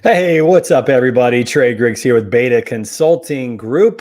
Hey, what's up, everybody? Trey Griggs here with Beta Consulting Group.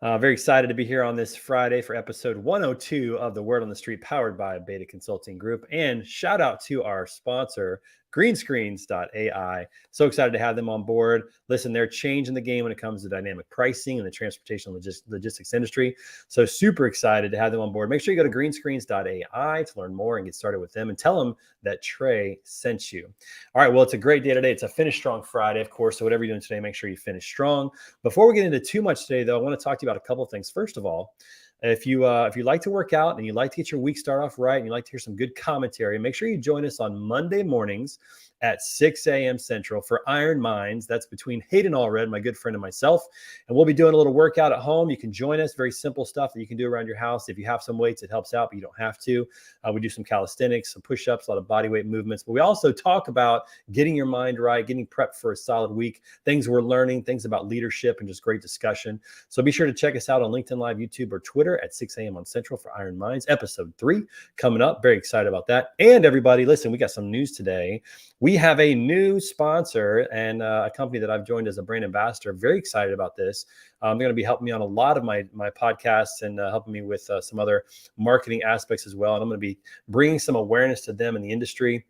Very excited to be here on this Friday for episode 102 of The Word on the Street, powered by Beta Consulting Group. And shout out to our sponsor, greenscreens.ai. So excited to have them on board. Listen, they're changing the game when it comes to dynamic pricing in the transportation logistics industry. So super excited to have them on board. Make sure you go to greenscreens.ai to learn more and get started with them, and tell them that Trey sent you. All right, well, it's a great day today. It's a Finish Strong Friday, of course. So whatever you're doing today, make sure you finish strong. Before we get into too much today, though, I want to talk to you about a couple of things. First of all, if you like to work out and you like to get your week start off right and you like to hear some good commentary, make sure you join us on Monday mornings at 6 a.m. Central for Iron Minds. That's between Hayden Allred, my good friend, and myself. And we'll be doing a little workout at home. You can join us. Very simple stuff that you can do around your house. If you have some weights, it helps out, but you don't have to. We do some calisthenics, some push-ups, a lot of body weight movements. But we also talk about getting your mind right, getting prepped for a solid week, things we're learning, things about leadership, and just great discussion. So be sure to check us out on LinkedIn Live, YouTube, or Twitter at 6 a.m. on Central for Iron Minds. Episode 3 coming up. Very excited about that. And everybody, listen, we got some news today. We have a new sponsor and a company that I've joined as a brand ambassador. Very excited about this. They're going to be helping me on a lot of my podcasts and helping me with some other marketing aspects as well. And I'm going to be bringing some awareness to them in the industry,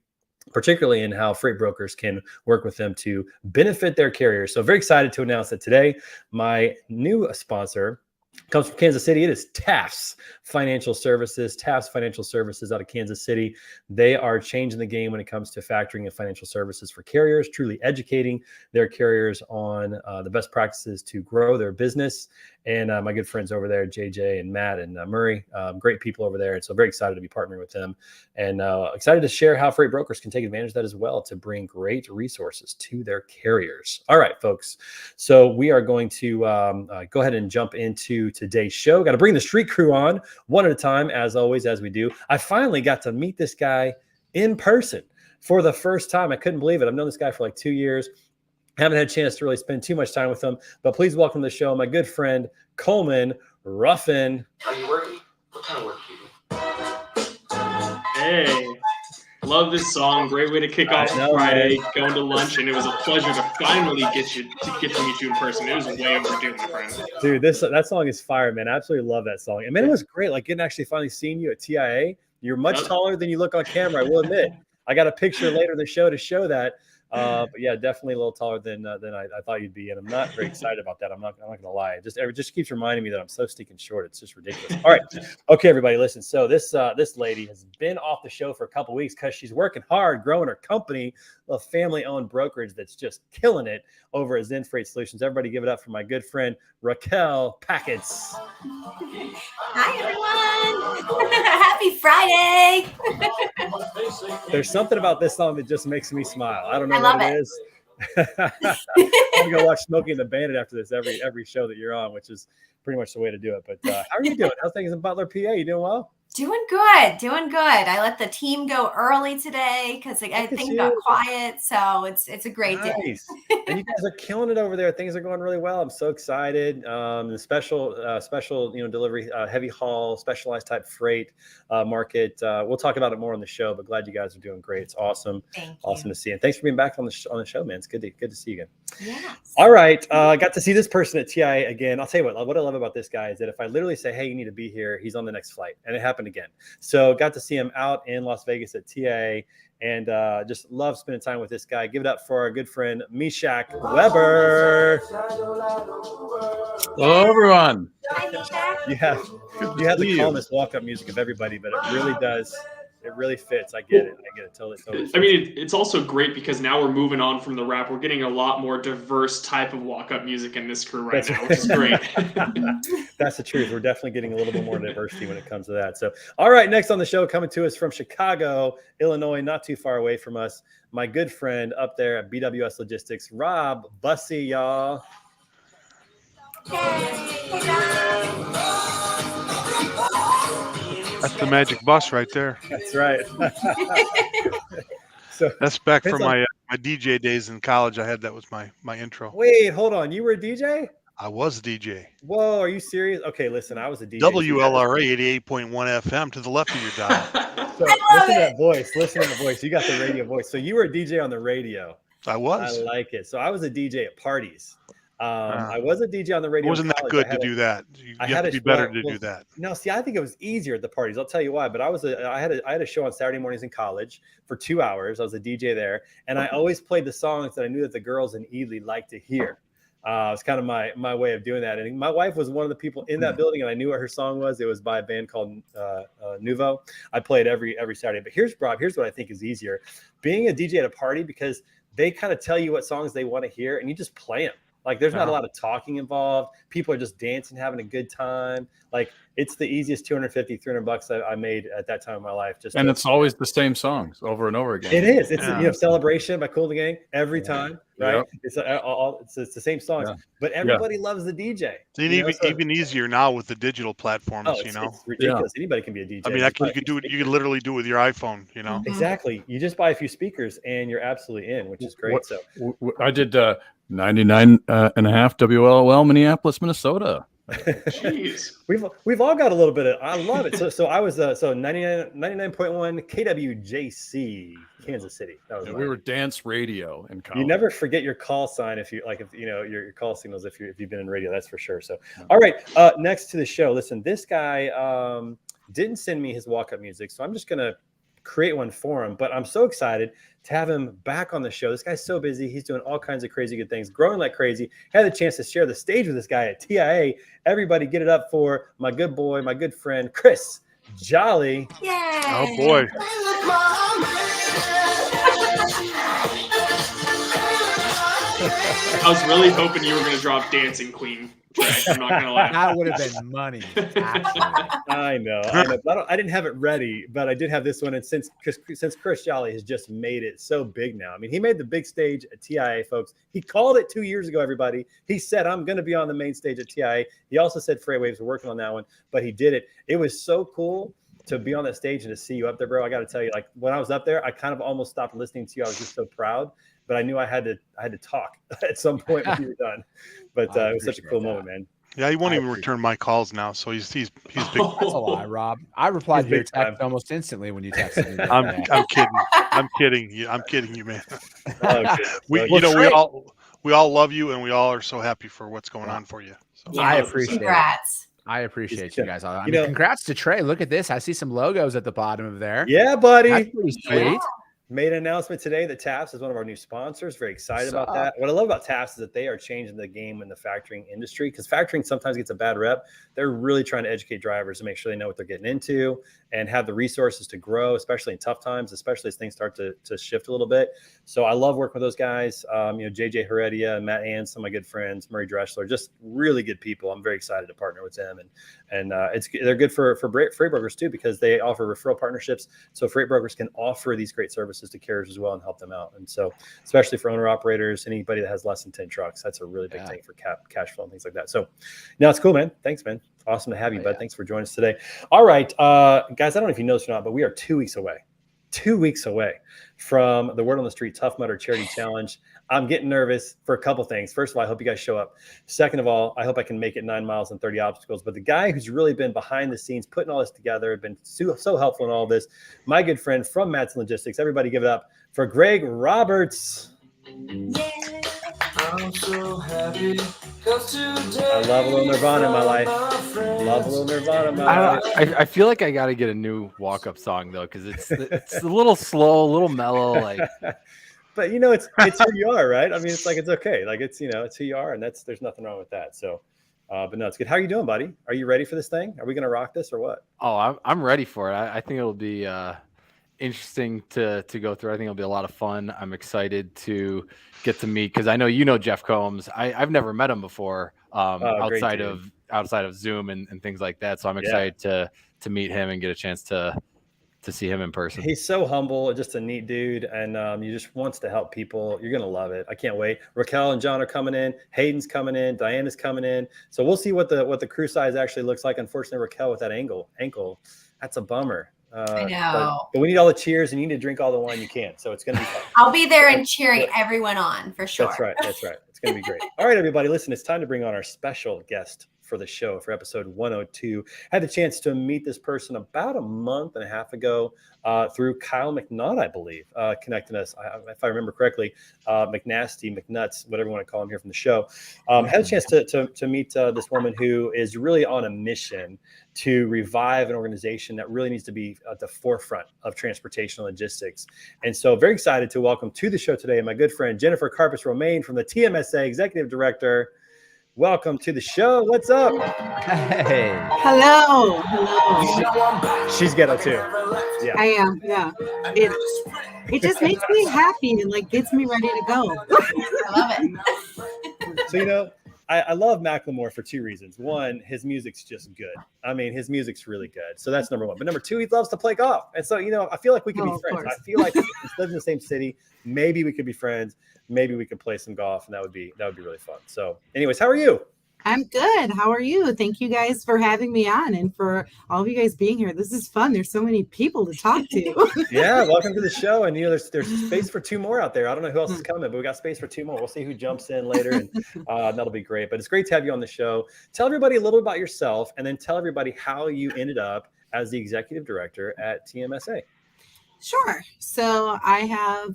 particularly in how freight brokers can work with them to benefit their carriers. So very excited to announce that today, my new sponsor comes from Kansas City. It is TAFS Financial Services. TAFS Financial Services out of Kansas City. They are changing the game when it comes to factoring and financial services for carriers, truly educating their carriers on the best practices to grow their business. And my good friends over there, JJ and Matt and Murray, great people over there. And so very excited to be partnering with them, and excited to share how freight brokers can take advantage of that as well to bring great resources to their carriers. All right, folks. So we are going to go ahead and jump into today's show. Got to bring the street crew on one at a time, as always, as we do. I finally got to meet this guy in person for the first time. I couldn't believe it. I've known this guy for like 2 years. Haven't had a chance to really spend too much time with him, but please welcome to the show my good friend, Coleman Ruffin. Are you working? What kind of work do you do? Hey, love this song. Great way to kick off Friday, going to lunch, and it was a pleasure to finally get to meet you in person. It was way overdue, my friend. Dude, that song is fire, man. I absolutely love that song. And man, it was great. Like getting actually finally seeing you at TIA. You're much taller than you look on camera, I will admit. I got a picture later in the show to show that. But yeah, definitely a little taller than I thought you'd be, and I'm not very excited about that. I'm not gonna lie. It just keeps reminding me that I'm so stinking short. It's just ridiculous. All right, okay, everybody, listen. So this lady has been off the show for a couple weeks because she's working hard, growing her company, a family-owned brokerage that's just killing it over at Zen Freight Solutions. Everybody, give it up for my good friend Raquel Packets. Hi, everyone. Happy Friday. There's something about this song that just makes me smile. I don't know what it is. I'm gonna go watch Smokey and the Bandit after this every show that you're on, which is pretty much the way to do it. But how are you doing? How's things in Butler, PA? You doing well? Doing good. I let the team go early today because things got quiet. So it's a great day. And you guys are killing it over there. Things are going really well. I'm so excited. The special delivery, heavy haul, specialized type freight market. We'll talk about it more on the show. But glad you guys are doing great. It's awesome. Awesome to see. And thanks for being back on the show, man. It's good to see you again. Yes. All right. Got to see this person at TIA again. I'll tell you what I love about this guy is that if I literally say, hey, you need to be here, he's on the next flight. And it happened again. So got to see him out in Las Vegas at TA, and just love spending time with this guy. Give it up for our good friend Meshach Weber. Hello, everyone. You have the calmest walk-up music of everybody, but it really does. It really fits. I get it. Totally. I mean, it's also great because now we're moving on from the rap. We're getting a lot more diverse type of walk-up music in this crew now, which is great. That's the truth. We're definitely getting a little bit more diversity when it comes to that. So, all right, next on the show, coming to us from Chicago, Illinois, not too far away from us, my good friend up there at BWS Logistics, Rob Bussey, y'all. That's the magic bus right there. That's right. So that's back from my DJ days in college. I had that was my intro. Wait, hold on. You were a DJ? I was a DJ. Whoa, are you serious? Okay, listen, I was a DJ. WLRA 88.1 FM to the left of your dial. So listen to that voice. You got the radio voice. So you were a DJ on the radio. I I was. like it. So I was a DJ at parties. I was a DJ on the It radio. wasn't that good to do that. You have to be better to do that. No, see, I think it was easier at the parties. I'll tell you why. But I had a show on Saturday mornings in college for 2 hours. I was a DJ there, and I always played the songs that I knew that the girls in Ely liked to hear. It's kind of my way of doing that. And my wife was one of the people in that building, and I knew what her song was. It was by a band called Nouveau. I played every Saturday. But here's what I think is easier: being a DJ at a party, because they kind of tell you what songs they want to hear, and you just play them. Like, there's not a lot of talking involved. People are just dancing, having a good time. Like, it's the easiest $250, $300 I made at that time of my life. And it's always the same songs over and over again. It is. It's Celebration by Kool and the Gang every time, right? Yep. It's the same songs, but everybody loves the DJ. Even easier now with the digital platforms. It's ridiculous. Anybody can be a DJ. I mean, you could do it. You could literally do it with your iPhone. Exactly. You just buy a few speakers and you're absolutely in, which is great. So I did 99.5 WLL Minneapolis, Minnesota. Jeez. We've all got a little bit of, I love it. So I was 99.1 KWJC, Kansas City. That was we were dance radio in college. You never forget your call sign if your call signals if you've been in radio, that's for sure. So all right, next to the show. Listen, this guy didn't send me his walk-up music, so I'm just gonna create one for him. But I'm so excited to have him back on the show. This guy's so busy. He's doing all kinds of crazy good things, growing like crazy. Had the chance to share the stage with this guy at TIA. Everybody get it up for my good boy, my good friend, Chris Jolly. Yay! Oh, boy. I was really hoping you were going to drop Dancing Queen. I'm not going to lie. That would have been money. I know. But I didn't have it ready, but I did have this one. And since Chris Jolly has just made it so big now. I mean, he made the big stage at TIA, folks. He called it 2 years ago, everybody. He said, I'm going to be on the main stage at TIA. He also said Freight Waves were working on that one, but he did it. It was so cool to be on that stage and to see you up there, bro. I got to tell you, like, when I was up there, I kind of almost stopped listening to you. I was just so proud, but I knew I had to talk at some point when you were done. But it was such a cool moment, man. Yeah, he won't even return my calls now, so he's big. That's a lie, Rob. I replied to your text almost instantly when you texted me. I'm kidding. I'm kidding you, man. We all love you, and we all are so happy for what's going on for you. So. I appreciate Congrats. it. I appreciate you guys. I mean, congrats to Trey. Look at this. I see some logos at the bottom of there. Yeah, buddy. That's pretty sweet. Yeah. Made an announcement today that TAPS is one of our new sponsors. Very excited about that. What I love about TAPS is that they are changing the game in the factoring industry, because factoring sometimes gets a bad rep. They're really trying to educate drivers to make sure they know what they're getting into and have the resources to grow, especially in tough times, especially as things start to shift a little bit. So I love working with those guys. JJ Heredia, Matt Ann, some of my good friends, Murray Dressler, just really good people. I'm very excited to partner with them. And they're good for freight brokers too, because they offer referral partnerships. So freight brokers can offer these great services to carriers as well and help them out. And so, especially for owner operators, anybody that has less than 10 trucks, that's a really big thing for cash flow and things like that. So now it's cool, man. Thanks, man. Awesome to have you, bud. Thanks for joining us today. All right, guys, I don't know if you know this or not, but we are 2 weeks away. 2 weeks away from the Word on the Street Tough Mudder Charity Challenge. I'm getting nervous for a couple things. First of all, I hope you guys show up. Second of all, I hope I can make it 9 miles and 30 obstacles. But the guy who's really been behind the scenes, putting all this together, been so helpful in all this, my good friend from Madsen Logistics. Everybody give it up for Greg Roberts. Yeah. I'm so happy. I love a little Nirvana in my life. Love a little Nirvana in my life. I feel like I got to get a new walk-up song though, because it's a little slow, a little mellow, like. But it's who you are, right? I mean, it's okay. Like it's who you are, and there's nothing wrong with that. So, but no, it's good. How are you doing, buddy? Are you ready for this thing? Are we gonna rock this or what? Oh, I'm ready for it. I think it'll be interesting to go through. I think it'll be a lot of fun. I'm excited to get to meet, because I know Jeff Combs. I've never met him before outside of Zoom and things like that. So I'm excited to meet him and get a chance to see him in person. He's so humble, just a neat dude, and he just wants to help people. You're gonna love it. I can't wait. Raquel and John are coming in. Hayden's coming in. Diana's coming in. So we'll see what the crew size actually looks like. Unfortunately, Raquel with that ankle, that's a bummer. I know. But we need all the cheers, and you need to drink all the wine you can. So it's gonna be fun. I'll be there and cheering everyone on for sure. That's right. It's gonna be great. All right, everybody, listen. It's time to bring on our special guest for the show for episode 102. Had the chance to meet this person about a month and a half ago through Kyle McNaught, I believe, connecting us, if I remember correctly, McNasty, McNuts, whatever you want to call him here from the show. Had a chance to meet this woman who is really on a mission to revive an organization that really needs to be at the forefront of transportation logistics. And so very excited to welcome to the show today my good friend Jennifer Karpus-Romain from the TMSA Executive Director. Welcome to the show. What's up? Hey. Hello. Hello. She's ghetto too. Yeah. I am. Yeah. It just makes me happy and like gets me ready to go. I love it. So, you know, I love Macklemore for two reasons. One, his music's just good. I mean, his music's really good. So that's number one. But number two, he loves to play golf. And so, you know, I feel like we could be friends. I feel like if we live in the same city, maybe we could be friends. Maybe we could play some golf, and that would be really fun. So anyways, how are you? I'm good. How are you? Thank you guys for having me on and for all of you guys being here. This is fun. There's so many people to talk to. Yeah, welcome to the show. And, you know, there's space for two more out there. I don't know who else is coming, but we got space for two more. We'll see who jumps in later, and that'll be great. But it's great to have you on the show. Tell everybody a little bit about yourself, and then tell everybody how you ended up as the executive director at TMSA. Sure. So I have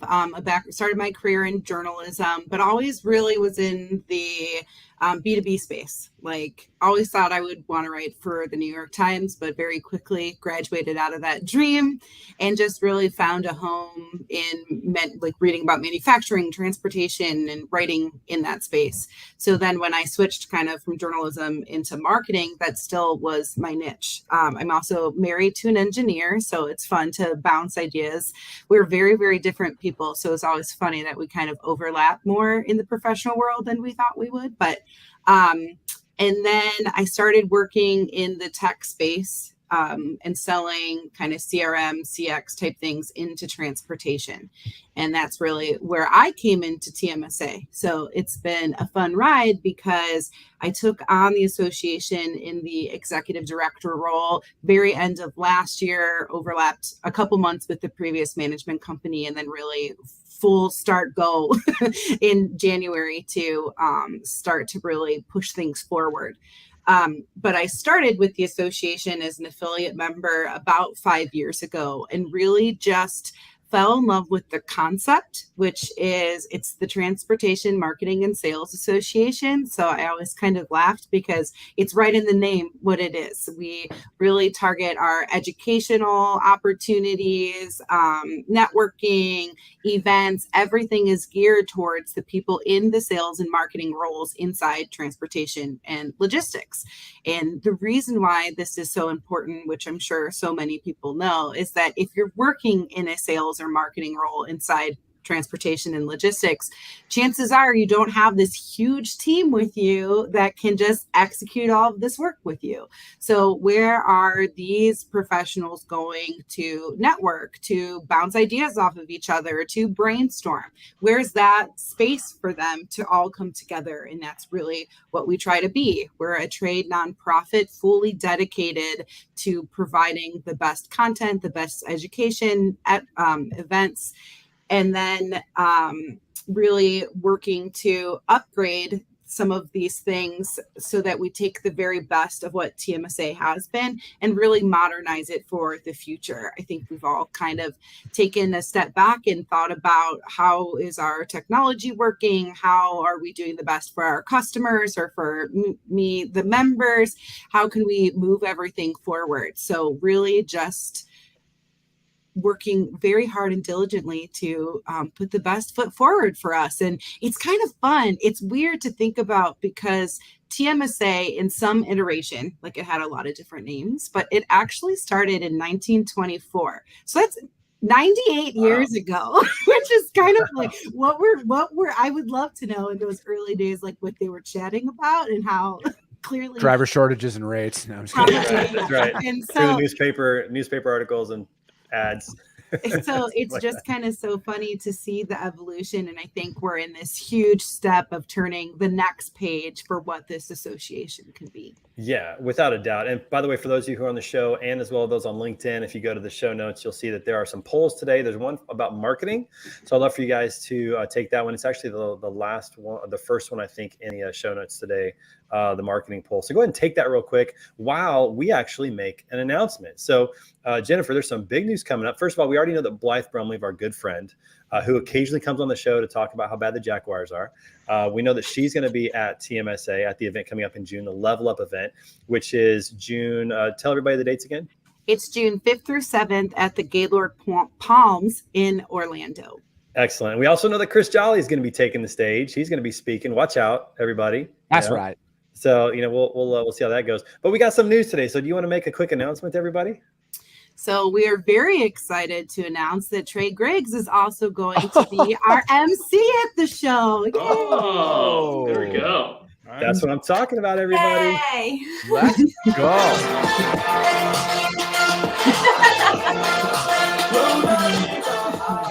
started my career in journalism, but always really was in the B2B space. Like always thought I would want to write for the New York Times, but very quickly graduated out of that dream and just really found a home in reading about manufacturing, transportation, and writing in that space. So then when I switched kind of from journalism into marketing, that still was my niche. I'm also married to an engineer, so it's fun to bounce ideas. We're very, very different people. So it's always funny that we kind of overlap more in the professional world than we thought we would. But and then I started working in the tech space and selling kind of CRM, CX type things into transportation. And that's really where I came into TMSA. So it's been a fun ride because I took on the association in the executive director role very end of last year, overlapped a couple months with the previous management company, and then really full start go in January to start to really push things forward. But I started with the association as an affiliate member about 5 years ago and really just fell in love with the concept, which is it's the Transportation Marketing and Sales Association. So I always kind of laughed because it's right in the name what it is. We really target our educational opportunities, networking, events. Everything is geared towards the people in the sales and marketing roles inside transportation and logistics. And the reason why this is so important, which I'm sure so many people know, is that if you're working in a sales or marketing role inside transportation and logistics, chances are you don't have this huge team with you that can just execute all of this work with you. So where are these professionals going to network, to bounce ideas off of each other, to brainstorm? Where's that space for them to all come together? And that's really what we try to be. We're a trade nonprofit fully dedicated to providing the best content, the best education at events, and then really working to upgrade some of these things so that we take the very best of what TMSA has been and really modernize it for the future. I think we've all kind of taken a step back and thought about how is our technology working? How are we doing the best for our customers or for me, the members? How can we move everything forward? So really just working very hard and diligently to put the best foot forward for us. And it's kind of fun. It's weird to think about because TMSA in some iteration, like it had a lot of different names, but it actually started in 1924. So that's 98 years ago, which is kind of like what we're I would love to know in those early days, like what they were chatting about and how clearly driver shortages and rates. No, I'm just kidding. That's right. And so through the newspaper articles and ads. So it's like just kind of so funny to see the evolution. And I think we're in this huge step of turning the next page for what this association can be. Yeah, without a doubt. And by the way, for those of you who are on the show and as well as those on LinkedIn, if you go to the show notes, you'll see that there are some polls today. There's one about marketing. So I'd love for you guys to take that one. It's actually the last one, the first one, I think, in the show notes today the marketing poll. So go ahead and take that real quick while we actually make an announcement. So Jennifer, there's some big news coming up. First of all, we already know that Blythe Brumleve, our good friend, who occasionally comes on the show to talk about how bad the Jaguars are. We know that she's going to be at TMSA at the event coming up in June, the Level Up event, which is June. Tell everybody the dates again. It's June 5th through 7th at the Gaylord Palms in Orlando. Excellent. We also know that Chris Jolly is going to be taking the stage. He's going to be speaking. Watch out, everybody. That's right. So, we'll see how that goes. But we got some news today. So do you want to make a quick announcement to everybody? So we are very excited to announce that Trey Griggs is also going to be our MC at the show. Yay! Oh, there we go. That's what I'm talking about, everybody. Yay. Let's go.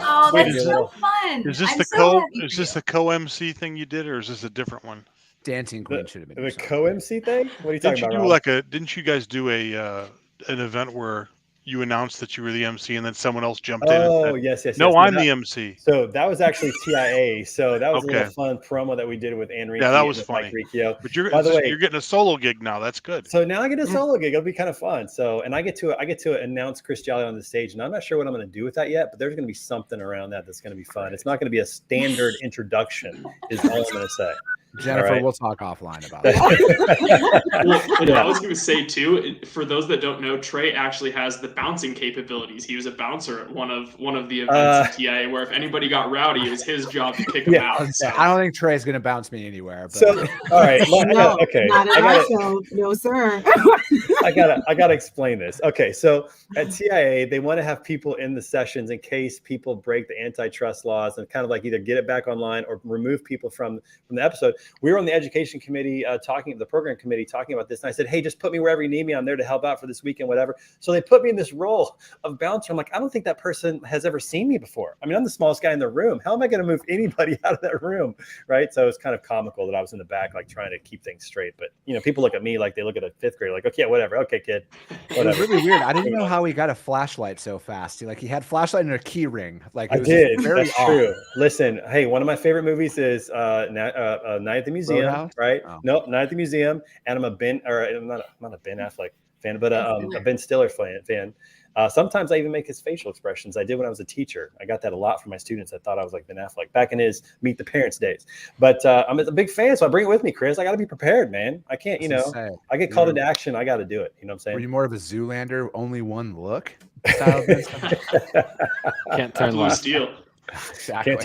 Oh, Wait, that's is so fun. Is this I'm the so happy is for this you. the co-MC thing you did, or is this a different one? Dancing Queen should have been The yourself. co-MC thing? What are you Didn't talking you about, do Rob? Didn't you guys do an event where you announced that you were the MC and then someone else jumped in? Oh, And said, yes. No, No, I'm the MC. So that was actually TIA. So that was a Okay. little fun promo that we did with Ann Riccio. Yeah, that was and funny. Mike Riccio. But you're By the way, you're getting a solo gig now. That's good. so now I get a solo gig. It'll be kind of fun. So, and I get to announce Chris Jolly on the stage, and I'm not sure what I'm going to do with that yet, but there's going to be something around that that's going to be fun. It's not going to be a standard introduction, is all I'm going to say. Jennifer, All right. we'll talk offline about it. Well, and I was going to say too, for those that don't know, Trey actually has the bouncing capabilities. He was a bouncer at one of the events at TIA, where if anybody got rowdy, it was his job to kick them Yeah. out. So. I don't think Trey's going to bounce me anywhere. But So, all right. No, Okay. not at our show. No, sir. I gotta explain this. Okay, so at TIA, they want to have people in the sessions in case people break the antitrust laws and kind of like either get it back online or remove people from the episode. We were on the education committee the program committee talking about this, and I said, hey, just put me wherever you need me. I'm there to help out for this weekend, whatever. So they put me in this role of bouncer. I'm like, I don't think that person has ever seen me before. I mean, I'm the smallest guy in the room. How am I going to move anybody out of that room, right? So it's kind of comical that I was in the back, like trying to keep things straight. But people look at me like they look at a fifth grader, like, okay, whatever, okay, kid, it was whatever. really weird. I didn't know how he got a flashlight so fast. He had flashlight and a key ring. Like it I was did. very That's odd. true. Listen, hey, one of my favorite movies is Night at the Museum, Roadhouse? right? Oh. No, Night at the Museum, and I'm not a Ben Affleck fan, but a Ben Stiller fan. Sometimes I even make his facial expressions. I did when I was a teacher. I got that a lot from my students. I thought I was like Ben Affleck back in his Meet the Parents days. But I'm a big fan, so I bring it with me, Chris. I got to be prepared, man. I can't, I get called into action. I got to do it. You know what I'm saying? Were you more of a Zoolander, only one look? Can't turn Blue left. Steel. Exactly. Can't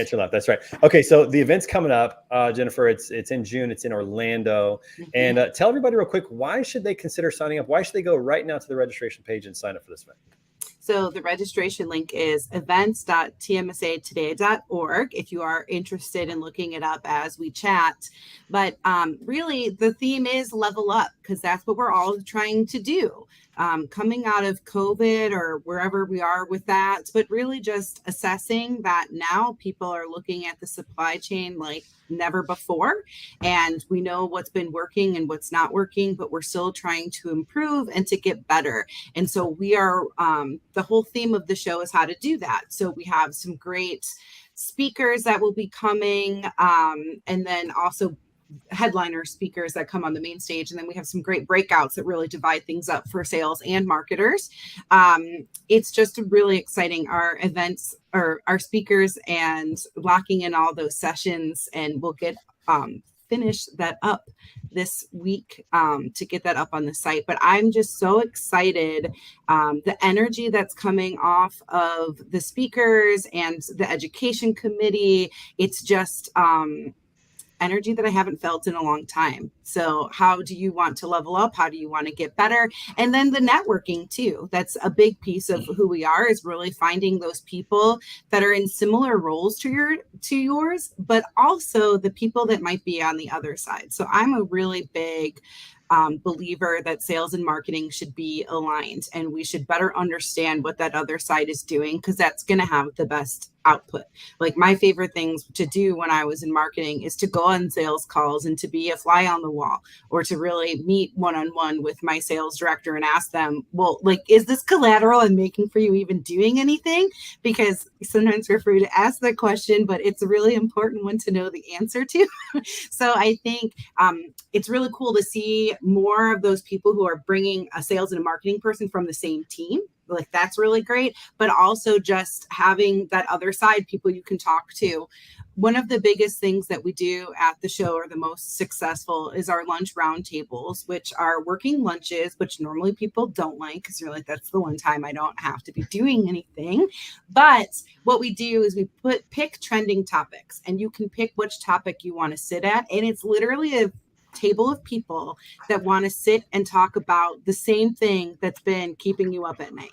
turn left. That's right. Okay, so the event's coming up, Jennifer. It's in June. It's in Orlando. And tell everybody real quick, why should they consider signing up? Why should they go right now to the registration page and sign up for this event? So the registration link is events.tmsatoday.org if you are interested in looking it up as we chat. But really, the theme is level up, because that's what we're all trying to do. Coming out of COVID or wherever we are with that, but really just assessing that now people are looking at the supply chain like never before. And we know what's been working and what's not working, but we're still trying to improve and to get better. And so we are, the whole theme of the show is how to do that. So we have some great speakers that will be coming, and then also headliner speakers that come on the main stage, and then we have some great breakouts that really divide things up for sales and marketers. It's just really exciting, our events or our speakers, and locking in all those sessions, and we'll get finish that up this week to get that up on the site. But I'm just so excited, the energy that's coming off of the speakers and the education committee. It's just energy that I haven't felt in a long time. So how do you want to level up? How do you want to get better? And then the networking too. That's a big piece of who we are, is really finding those people that are in similar roles to yours, but also the people that might be on the other side. So I'm a really big believer that sales and marketing should be aligned, and we should better understand what that other side is doing, because that's going to have the best output. Like my favorite things to do when I was in marketing is to go on sales calls and to be a fly on the wall, or to really meet one-on-one with my sales director and ask them, well, like, is this collateral I'm making for you even doing anything? Because sometimes we're free to ask that question, but it's a really important one to know the answer to. So I think it's really cool to see more of those people who are bringing a sales and a marketing person from the same team. Like that's really great, but also just having that other side, people you can talk to. One of the biggest things that we do at the show, or the most successful, is our lunch roundtables, which are working lunches, which normally people don't like because you're like, that's the one time I don't have to be doing anything. But what we do is we pick trending topics, and you can pick which topic you want to sit at. And it's literally a table of people that want to sit and talk about the same thing that's been keeping you up at night.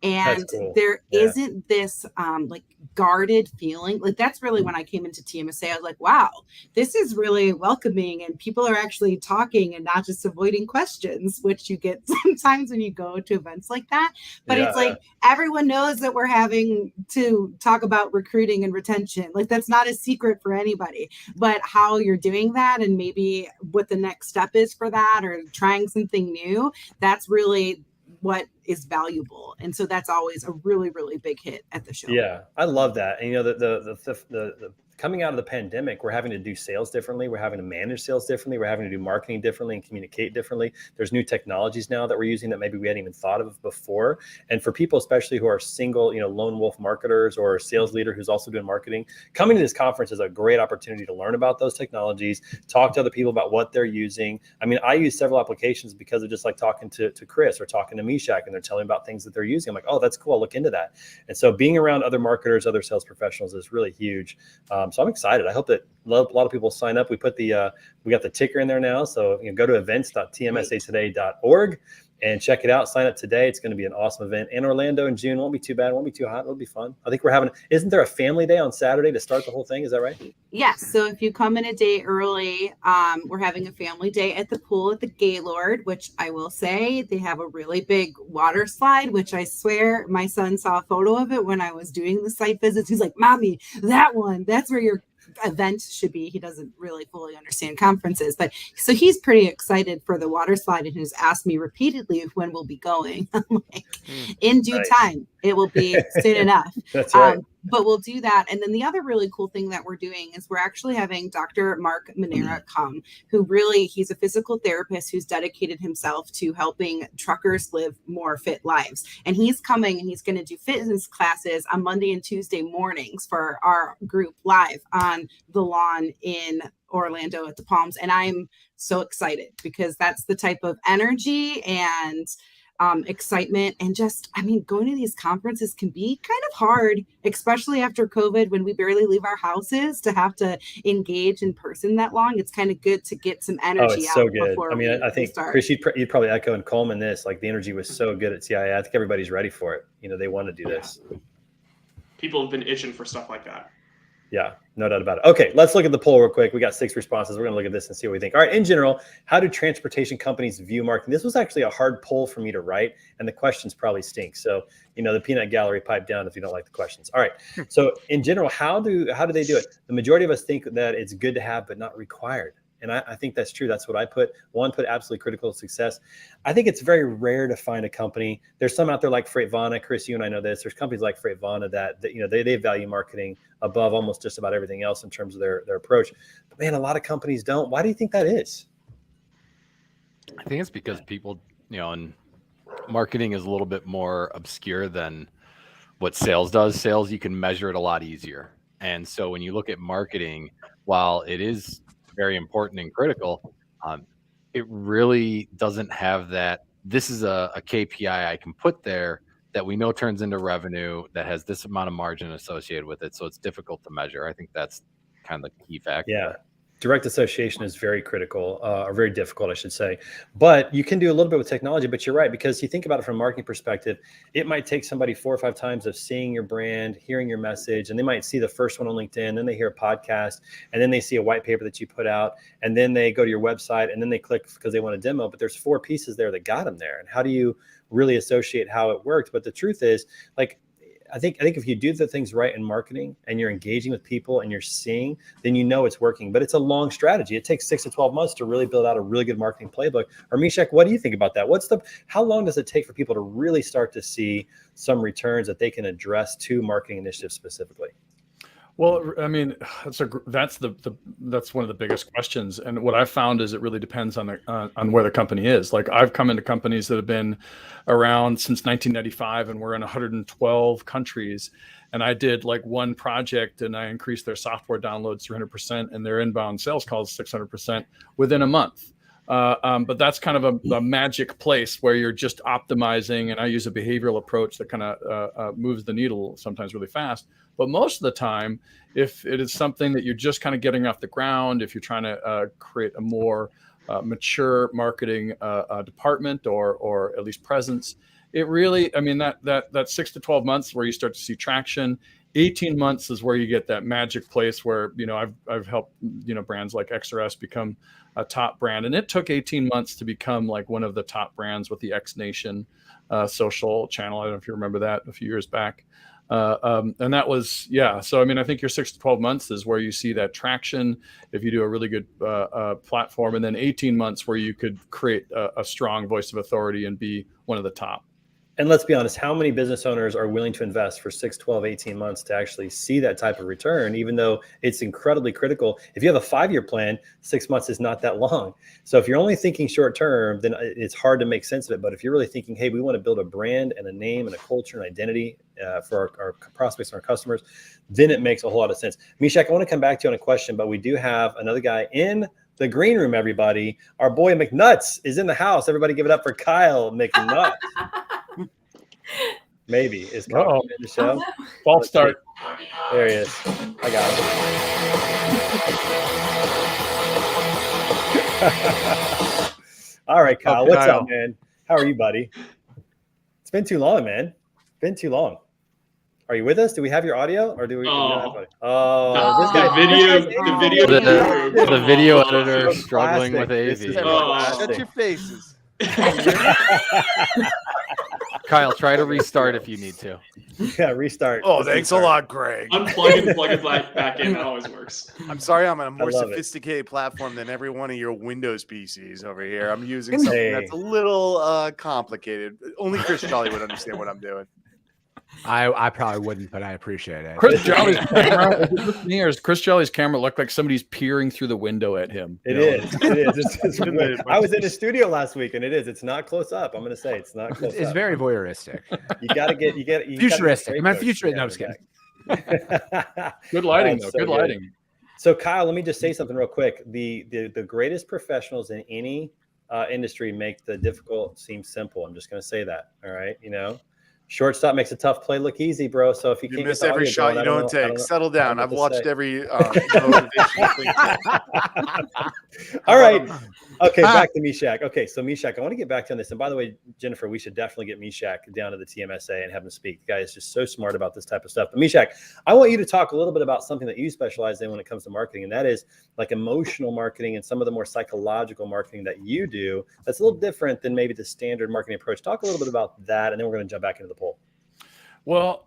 And cool. there isn't this like guarded feeling. Like that's really when I came into TMSA, I was like, wow, this is really welcoming, and people are actually talking and not just avoiding questions, which you get sometimes when you go to events like that. But it's like everyone knows that we're having to talk about recruiting and retention. Like that's not a secret for anybody, but how you're doing that and maybe what the next step is for that, or trying something new, that's really what is valuable. And so that's always a really, really big hit at the show. Yeah, I love that. And the coming out of the pandemic, we're having to do sales differently. We're having to manage sales differently. We're having to do marketing differently and communicate differently. There's new technologies now that we're using that maybe we hadn't even thought of before. And for people, especially who are single, lone wolf marketers, or a sales leader who's also doing marketing, coming to this conference is a great opportunity to learn about those technologies, talk to other people about what they're using. I mean, I use several applications because of just like talking to Chris or talking to Mishak, and they're telling me about things that they're using. I'm like, oh, that's cool. I'll look into that. And so being around other marketers, other sales professionals is really huge. So I'm excited. I hope that a lot of people sign up. We put we got the ticker in there now. So go to events.tmsatoday.org and check it out. Sign up today. It's going to be an awesome event. In Orlando in June. Won't be too bad. Won't be too hot. It'll be fun. I think isn't there a family day on Saturday to start the whole thing? Is that right? Yes. So if you come in a day early, we're having a family day at the pool at the Gaylord, which I will say they have a really big water slide, which I swear my son saw a photo of it when I was doing the site visits. He's like, Mommy, that one, that's where your event should be. He doesn't really fully understand conferences, but so he's pretty excited for the water slide and has asked me repeatedly when we'll be going. I'm like, in due time, it will be soon enough. That's right. But we'll do that. And then the other really cool thing that we're doing is we're actually having Dr. Mark Manera come, who he's a physical therapist who's dedicated himself to helping truckers live more fit lives. And he's coming and he's going to do fitness classes on Monday and Tuesday mornings for our group live on the lawn in Orlando at the Palms. And I'm so excited because that's the type of energy and excitement, and just, going to these conferences can be kind of hard, especially after COVID, when we barely leave our houses, to have to engage in person that long. It's kind of good to get some energy it's out. so good. Before I think Chris, you'd probably echo and Coleman this, like the energy was so good at CIA. I think everybody's ready for it. They want to do this. People have been itching for stuff like that. Yeah, no doubt about it. Okay, let's look at the poll real quick. We got 6 responses. We're going to look at this and see what we think. All right, in general, how do transportation companies view marketing? This was actually a hard poll for me to write, and the questions probably stink. So, the peanut gallery, pipe down if you don't like the questions. All right, so in general, how do they do it? The majority of us think that it's good to have but not required. And I think that's true. That's what I put. One put absolutely critical to success. I think it's very rare to find a company. There's some out there like Freightvana. Chris, you and I know this. There's companies like Freightvana that they value marketing above almost just about everything else in terms of their approach. But man, a lot of companies don't. Why do you think that is? I think it's because people, and marketing is a little bit more obscure than what sales does. Sales, you can measure it a lot easier. And so when you look at marketing, while it is very important and critical, it really doesn't have that. This is a KPI I can put there that we know turns into revenue that has this amount of margin associated with it. So it's difficult to measure. I think that's kind of the key factor. Yeah. Direct association is very critical, or very difficult, I should say. But you can do a little bit with technology, but you're right, because you think about it from a marketing perspective, it might take somebody 4 or 5 times of seeing your brand, hearing your message, and they might see the first one on LinkedIn, then they hear a podcast, and then they see a white paper that you put out, and then they go to your website, and then they click because they want a demo, but there's 4 pieces there that got them there. And how do you really associate how it worked? But the truth is, like, I think if you do the things right in marketing and you're engaging with people and you're seeing, then you know it's working. But it's a long strategy. It takes 6 to 12 months to really build out a really good marketing playbook. Or Mishak, what do you think about that? How long does it take for people to really start to see some returns that they can address to marketing initiatives specifically? Well, I mean, that's one of the biggest questions, and what I've found is it really depends on where the company is. Like, I've come into companies that have been around since 1995, and we're in 112 countries. And I did like one project, and I increased their software downloads 300% and their inbound sales calls 600% within a month. But that's kind of a magic place where you're just optimizing, and I use a behavioral approach that kind of moves the needle sometimes really fast. But most of the time, if it is something that you're just kind of getting off the ground, if you're trying to create a more mature marketing department or at least presence, it really, I mean, that 6 to 12 months where you start to see traction. 18 months is where you get that magic place where, I've helped, brands like XRS become a top brand. And it took 18 months to become like one of the top brands with the X Nation social channel. I don't know if you remember that a few years back. And that was, So, I mean, I think your 6 to 12 months is where you see that traction if you do a really good platform, and then 18 months where you could create a strong voice of authority and be one of the top. And let's be honest, how many business owners are willing to invest for 6, 12, 18 months to actually see that type of return, even though it's incredibly critical? If you have a 5-year plan, 6 months is not that long. So if you're only thinking short term, then it's hard to make sense of it. But if you're really thinking, hey, we want to build a brand and a name and a culture and identity for our prospects and our customers, then it makes a whole lot of sense. Mishak, I want to come back to you on a question, but we do have another guy in the green room, everybody. Our boy McNuts is in the house. Everybody give it up for Kyle McNuts. Maybe is Kyle in the show. False start. There he is. I got him. All right, Kyle. What's up, man? How are you, buddy? It's been too long, man. Been too long. Are you with us? Do we have your audio, or do we? The video editor struggling with AV. Shut your faces. Kyle, try to restart if you need to. Yeah, restart. Oh, thanks a lot, Greg. Unplug and plug it back in. That always works. I'm sorry, I'm on a more sophisticated platform than every one of your Windows PCs over here. I'm using something that's a little complicated. Only Chris Jolly would understand what I'm doing. I probably wouldn't, but I appreciate it. Chris Jolly's camera, does Chris Jolly's camera look like somebody's peering through the window at him? It is. I was in the studio last week, and it is. It's not close up. I'm going to say it's not close up. It's very voyeuristic. You got to get futuristic. I meant futuristic. No, I'm just kidding. Good lighting, though. Good lighting. So, Kyle, let me just say something real quick. The greatest professionals in any industry make the difficult seem simple. I'm just going to say that. All right, shortstop makes a tough play look easy, bro. So if you can't miss get every shot you don't take, settle down. I've watched every motivation thing. All right. Okay, back to Mishak. Okay, so Mishak, I want to get back to this. And by the way, Jennifer, we should definitely get Mishak down to the TMSA and have him speak. The guy is just so smart about this type of stuff. But Mishak, I want you to talk a little bit about something that you specialize in when it comes to marketing, and that is like emotional marketing and some of the more psychological marketing that you do. That's a little different than maybe the standard marketing approach. Talk a little bit about that, and then we're going to jump back into the poll. Well,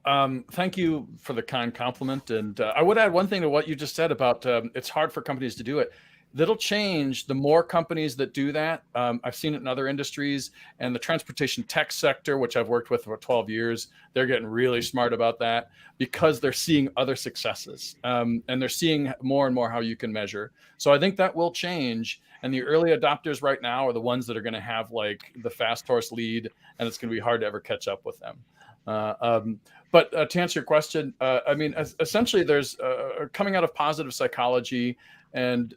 thank you for the kind compliment. And I would add one thing to what you just said about it's hard for companies to do it. That'll change the more companies that do that. I've seen it in other industries, and the transportation tech sector, which I've worked with for 12 years, they're getting really smart about that because they're seeing other successes, and they're seeing more and more how you can measure. So I think that will change. And the early adopters right now are the ones that are going to have like the fast horse lead, and it's going to be hard to ever catch up with them. But to answer your question, I mean, essentially there's coming out of positive psychology and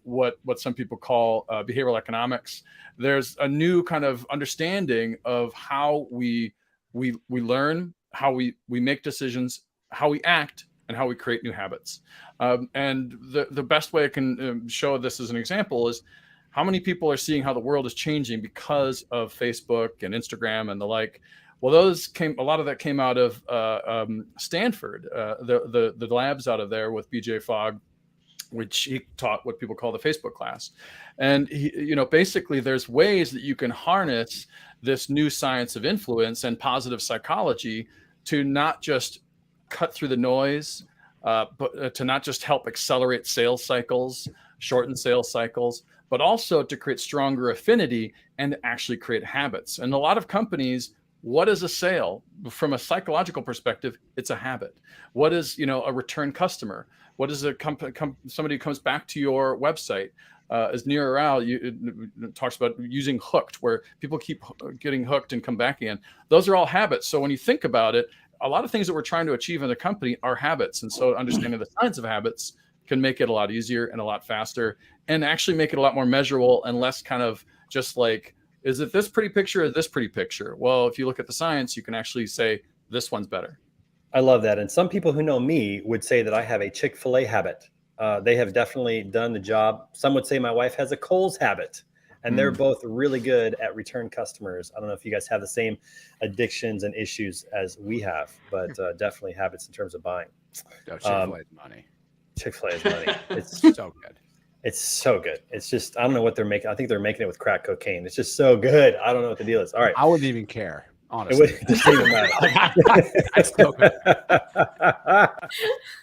what some people call behavioral economics. There's a new kind of understanding of how we learn, how we make decisions, how we act, and how we create new habits. And the best way I can show this as an example is how many people are seeing how the world is changing because of Facebook and Instagram and the like. Well, a lot of that came out of Stanford, the labs out of there with BJ Fogg, which he taught what people call the Facebook class. And basically there's ways that you can harness this new science of influence and positive psychology to not just cut through the noise, but to not just help accelerate sales cycles, shorten sales cycles, but also to create stronger affinity and actually create habits. And a lot of companies, what is a sale? From a psychological perspective, it's a habit. What is, a return customer? What is somebody who comes back to your website? As Nir Rao talks about using hooked, where people keep getting hooked and come back again. Those are all habits. So when you think about it, a lot of things that we're trying to achieve in the company are habits. And so understanding the science of habits can make it a lot easier and a lot faster, and actually make it a lot more measurable and less kind of just like, is it this pretty picture or this pretty picture? Well, if you look at the science, you can actually say this one's better. I love that. And some people who know me would say that I have a Chick-fil-A habit. They have definitely done the job. Some would say my wife has a Kohl's habit, and they're both really good at return customers. I don't know if you guys have the same addictions and issues as we have, but definitely habits in terms of buying. Chick-fil-A is money. Chick-fil-A is money. It's so good. It's so good. It's just, I don't know what they're making. I think they're making it with crack cocaine. It's just so good. I don't know what the deal is. All right. I wouldn't even care, honestly. It wouldn't even matter. I still could.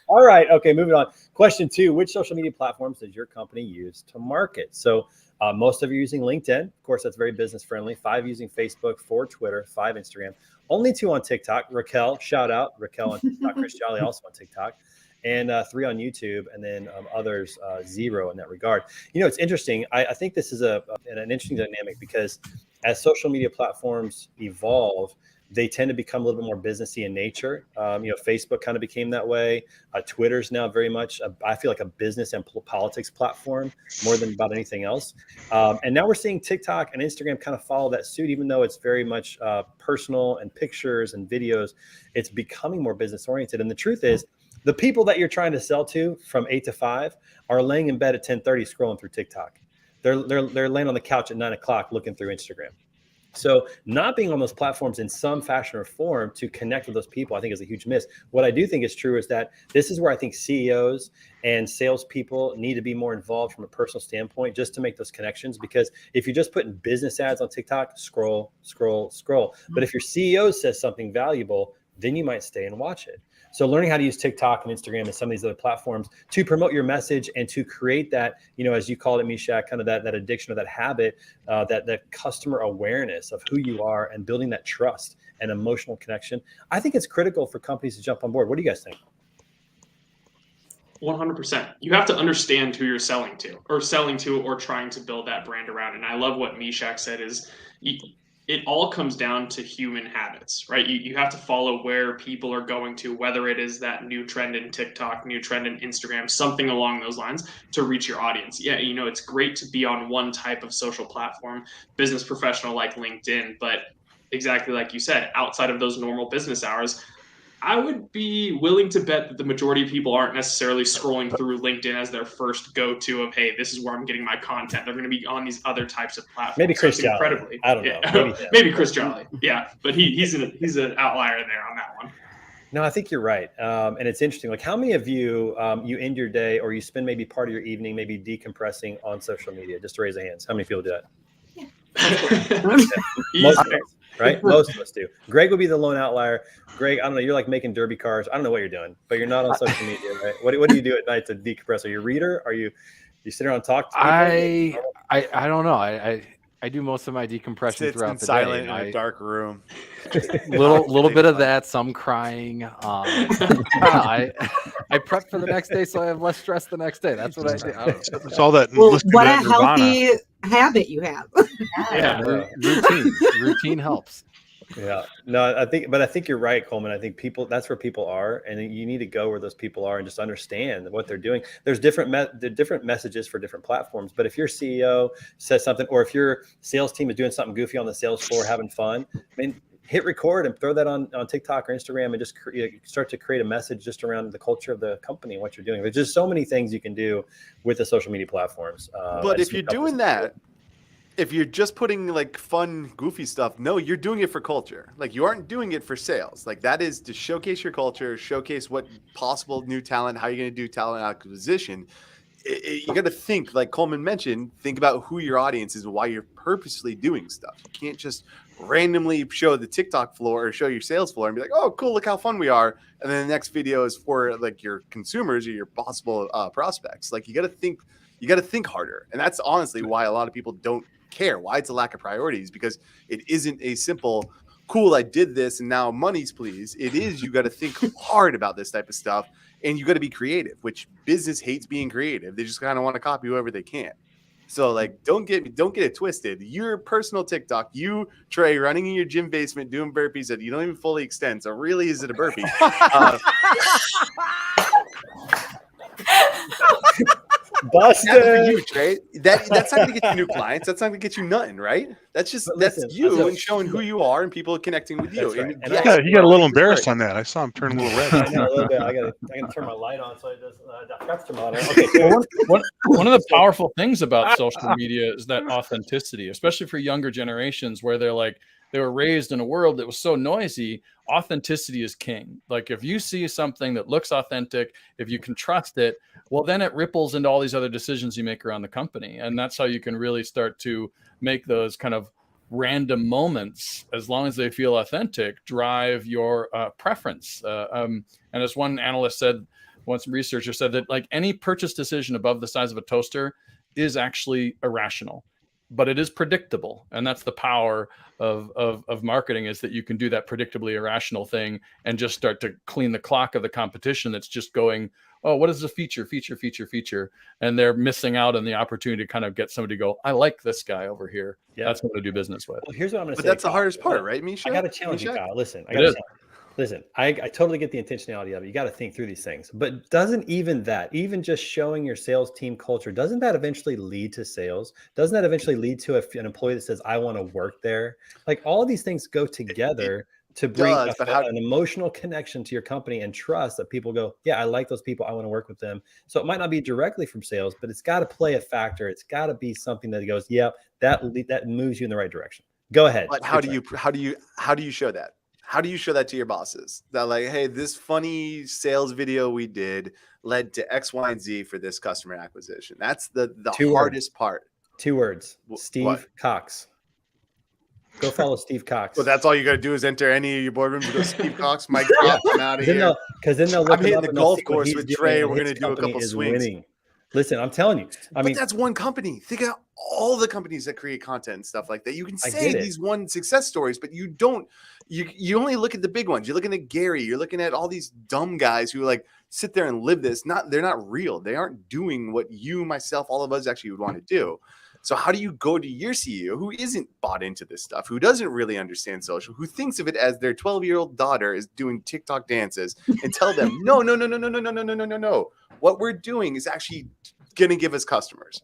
All right. Okay. Moving on. Question 2, which social media platforms does your company use to market? So most of you are using LinkedIn. Of course, that's very business friendly. 5 using Facebook, 4 Twitter, 5 Instagram, only 2 on TikTok. Raquel, shout out. Raquel on TikTok. Chris Jolly also on TikTok. And 3 on YouTube, and then others 0 in that regard. It's interesting. I think this is an interesting dynamic, because as social media platforms evolve, they tend to become a little bit more businessy in nature. Facebook kind of became that way. Twitter's now very much, I feel like, a business and politics platform more than about anything else. And now we're seeing TikTok and Instagram kind of follow that suit, even though it's very much personal and pictures and videos. It's becoming more business oriented. And the truth is, the people that you're trying to sell to from 8 to 5 are laying in bed at 10:30 scrolling through TikTok. They're laying on the couch at 9 o'clock looking through Instagram. So not being on those platforms in some fashion or form to connect with those people, I think, is a huge miss. What I do think is true is that this is where I think CEOs and salespeople need to be more involved from a personal standpoint, just to make those connections. Because if you're just putting business ads on TikTok, scroll. But if your CEO says something valuable, then you might stay and watch it. So learning how to use TikTok and Instagram and some of these other platforms to promote your message and to create that, as you called it, Mishak, kind of that addiction or that habit, that customer awareness of who you are and building that trust and emotional connection. I think it's critical for companies to jump on board. What do you guys think? 100%. You have to understand who you're selling to or trying to build that brand around. And I love what Mishak said is it all comes down to human habits, right? You have to follow where people are going to, whether it is that new trend in TikTok, new trend in Instagram, something along those lines to reach your audience. Yeah, it's great to be on one type of social platform, business professional like LinkedIn, but exactly like you said, outside of those normal business hours, I would be willing to bet that the majority of people aren't necessarily scrolling through LinkedIn as their first go-to of, hey, this is where I'm getting my content. They're going to be on these other types of platforms. Maybe Chris Jolly. I don't know. Maybe Chris Jolly. Yeah, but he's an outlier there on that one. No, I think you're right. And it's interesting. Like, how many of you, you end your day or you spend maybe part of your evening maybe decompressing on social media? Just to raise a hand. How many people do that? Most of us, right? Most of us do. Greg would be the lone outlier. Greg, I don't know. You're like making derby cars. I don't know what you're doing, but you're not on social media, right? What do you do at night to decompress? Are you a reader? Are you sit around and talk to people? I don't know. I do most of my decompression throughout the silent day. In a dark room. little bit of that, some crying. I prep for the next day so I have less stress the next day. That's what I do. It's all that. Well, what a healthy habit you have. Yeah, routine helps. Yeah, no, I think you're right, Coleman. I think that's where people are, and you need to go where those people are and just understand what they're doing. There's different messages for different platforms, but if your CEO says something, or if your sales team is doing something goofy on the sales floor, having fun, hit record and throw that on TikTok or Instagram, and just start to create a message just around the culture of the company and what you're doing. There's just so many things you can do with the social media platforms. But if you're doing that, if you're just putting like fun, goofy stuff, no, you're doing it for culture. Like, you aren't doing it for sales. Like, that is to showcase your culture, showcase what possible new talent, how you're going to do talent acquisition. you got to think, like Coleman mentioned, think about who your audience is and why you're purposely doing stuff. You can't just randomly show the TikTok floor or show your sales floor and be like, oh, cool, look how fun we are. And then the next video is for like your consumers or your possible prospects. Like you got to think harder. And that's honestly why a lot of people don't care, why it's a lack of priorities, because it isn't a simple, cool, I did this and now money's please. It is, you got to think hard about this type of stuff. And you got to be creative, which business hates being creative. They just kind of want to copy whoever they can. So like, don't get it twisted. Your personal TikTok, you, Trey, running in your gym basement, doing burpees that you don't even fully extend. So really, is it a burpee? Busted. That's for you, Trey. That's not going to get you new clients. That's not going to get you nothing, right? That's just that's you and showing who you are and people connecting with you. Right. And yeah, he got a little embarrassed on that. I saw him turn a little red. I know, a little bit. I gotta turn my light on so it doesn't. I forgot to turn my light on. Okay. So one of the powerful things about social media is that authenticity, especially for younger generations, where they were raised in a world that was so noisy. Authenticity is king. Like if you see something that looks authentic, if you can trust it, well, then it ripples into all these other decisions you make around the company. And that's how you can really start to make those kind of random moments, as long as they feel authentic, drive your preference. And as one analyst said, one researcher said that like any purchase decision above the size of a toaster is actually irrational, but it is predictable. And that's the power of marketing, is that you can do that predictably irrational thing and just start to clean the clock of the competition that's just going, oh, what is the feature? And they're missing out on the opportunity to kind of get somebody to go, I like this guy over here. Yeah. That's what I do business with. Well, here's what I'm going to say. But that's the hardest part, right, Misha? I got to challenge you, Kyle. Listen, I totally get the intentionality of it. You got to think through these things. But doesn't even just showing your sales team culture, doesn't that eventually lead to sales? Doesn't that eventually lead to an employee that says, I want to work there? Like all of these things go together to bring an emotional connection to your company and trust that people go, yeah, I like those people. I want to work with them. So it might not be directly from sales, but it's got to play a factor. It's got to be something that goes, yeah, that moves you in the right direction. Go ahead. But how do you show that? How do you show that to your bosses? That like, hey, this funny sales video we did led to X, Y, and Z for this customer acquisition. That's the hardest part. 2 words. Steve Cox. Go follow Steve Cox. Well, that's all you got to do is enter any of your boardrooms and go, Steve Cox, Mike, I'm out of here. Because then they'll look. I'm hitting the golf course with Trey. We're going to do a couple swings. Winning. Listen, I'm telling you. I mean, that's one company. Think of all the companies that create content and stuff like that. You can say these one success stories, but you don't. You only look at the big ones. You're looking at Gary. You're looking at all these dumb guys who like sit there and live this. They're not real. They aren't doing what you, myself, all of us actually would want to do. So how do you go to your CEO who isn't bought into this stuff, who doesn't really understand social, who thinks of it as their 12-year-old daughter is doing TikTok dances, and tell them, no. What we're doing is actually going to give us customers.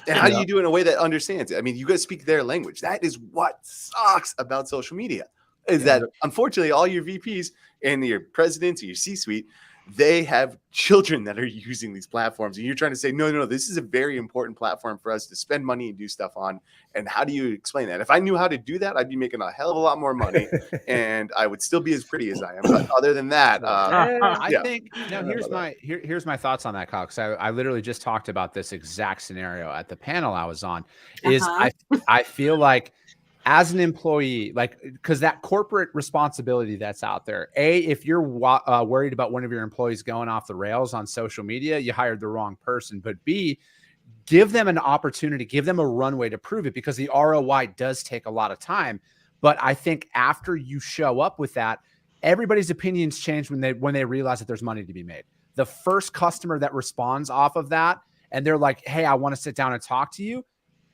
And how do you do it in a way that understands it? I mean, you got to speak their language. That is what sucks about social media, is that unfortunately all your VPs and your presidents and your C-suite, they have children that are using these platforms. And you're trying to say, no, this is a very important platform for us to spend money and do stuff on. And how do you explain that? If I knew how to do that, I'd be making a hell of a lot more money and I would still be as pretty as I am. But other than that, I think now here's my thoughts on that, Kyle, because I literally just talked about this exact scenario at the panel I was on. I feel like as an employee, like, because that corporate responsibility that's out there, if you're worried about one of your employees going off the rails on social media, you hired the wrong person. But B, give them an opportunity, give them a runway to prove it, because the ROI does take a lot of time. But I think after you show up with that, everybody's opinions change when they realize that there's money to be made. The first customer that responds off of that, and they're like, hey, I want to sit down and talk to you,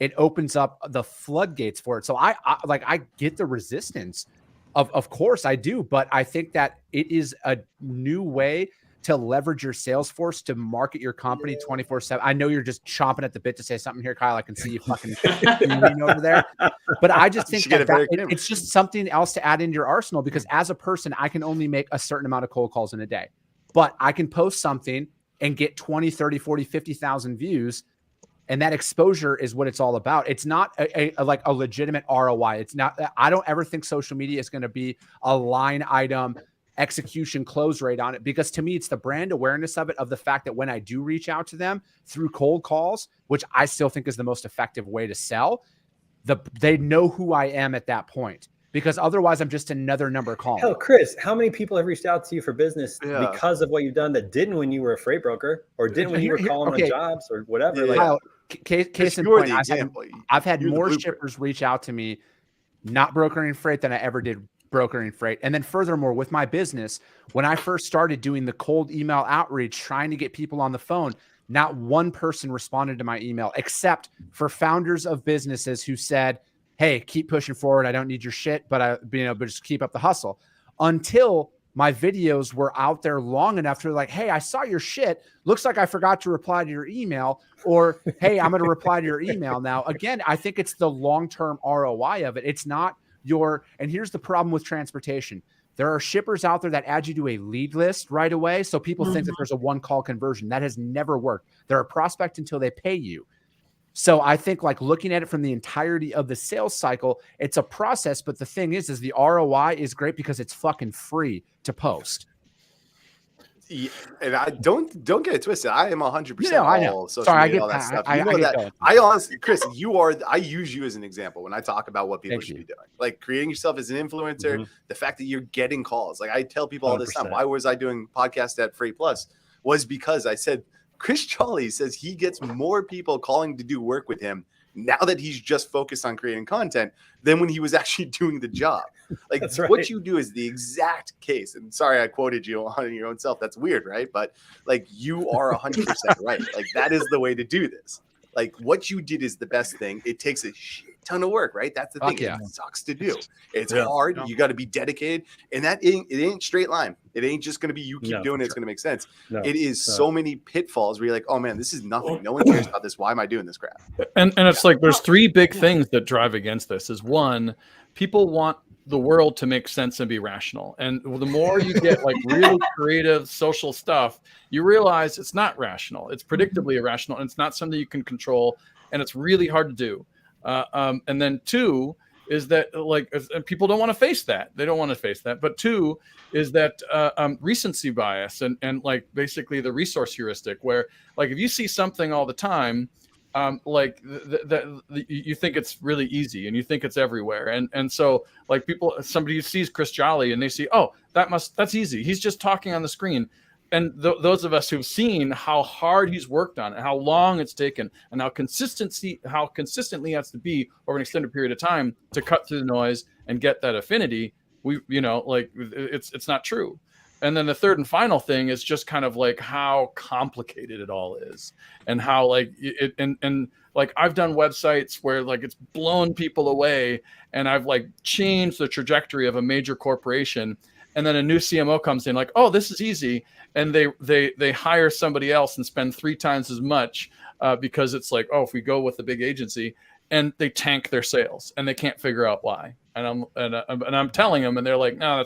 it opens up the floodgates for it. So I get the resistance of course I do, but I think that it is a new way to leverage your sales force to market your company 24/7. I know you're just chomping at the bit to say something here, Kyle. I can see you fucking over there, but I just think it's just something else to add into your arsenal, because as a person, I can only make a certain amount of cold calls in a day, but I can post something and get 20, 30, 40, 50,000 views. And that exposure is what it's all about. It's not like a legitimate ROI. It's not. I don't ever think social media is going to be a line item execution close rate on it, because to me, it's the brand awareness of it, of the fact that when I do reach out to them through cold calls, which I still think is the most effective way to sell, they know who I am at that point, because otherwise I'm just another number calling. Hell, Chris, how many people have reached out to you for business because of what you've done that didn't when you were a freight broker, or didn't when you were calling on jobs or whatever? Kyle, case in point, I've had more shippers reach out to me not brokering freight than I ever did brokering freight. And then furthermore, with my business, when I first started doing the cold email outreach, trying to get people on the phone, not one person responded to my email, except for founders of businesses who said, hey, keep pushing forward. I don't need your shit, but just keep up the hustle. Until my videos were out there long enough to like, hey, I saw your shit. Looks like I forgot to reply to your email, or, hey, I'm going to reply to your email now. Again, I think it's the long-term ROI of it. It's not and here's the problem with transportation. There are shippers out there that add you to a lead list right away. So people think that there's a one-call conversion. That has never worked. They're a prospect until they pay you. So I think like looking at it from the entirety of the sales cycle, it's a process. But the thing is the ROI is great because it's fucking free to post. Yeah, and I don't get it twisted. I am 100% all social media, all that stuff. I honestly, Chris, I use you as an example when I talk about what people should be doing, like creating yourself as an influencer. The fact that you're getting calls, like I tell people all this time, why was I doing podcast at Freight Plus? Was because I said Chris Jolly says he gets more people calling to do work with him now that he's just focused on creating content than when he was actually doing the job. Like what you do is the exact case. And sorry, I quoted you on your own self. That's weird, right? But like you are 100% right. Like that is the way to do this. Like what you did is the best thing. It takes a shit ton of work, right? That's the thing. It sucks to do. It's hard. You got to be dedicated. And it ain't straight line. It ain't just going to be you keep doing it. It's going to make sense. It is so many pitfalls where you're like, oh man, this is nothing. No one cares about this. Why am I doing this crap? And it's like there's three big things that drive against this. Is one, people want the world to make sense and be rational. And the more you get like really creative social stuff, you realize it's not rational. It's predictably irrational, and it's not something you can control, and it's really hard to do. And then two is that and people don't want to face that. They don't want to face that. But two is that recency bias and like basically the resource heuristic, where like if you see something all the time, you think it's really easy and you think it's everywhere. And so like somebody sees Chris Jolly and they see, oh, that's easy. He's just talking on the screen. And those of us who've seen how hard he's worked on it, how long it's taken, and how consistently he has to be over an extended period of time to cut through the noise and get that affinity, it's not true. And then the third and final thing is just kind of like how complicated it all is, and how like it and like I've done websites where like it's blown people away, and I've like changed the trajectory of a major corporation, and then a new CMO comes in like, oh, this is easy, and they hire somebody else and spend 3 times as much because it's like, oh, if we go with the big agency, and they tank their sales and they can't figure out why. And I'm telling them, and they're like, no,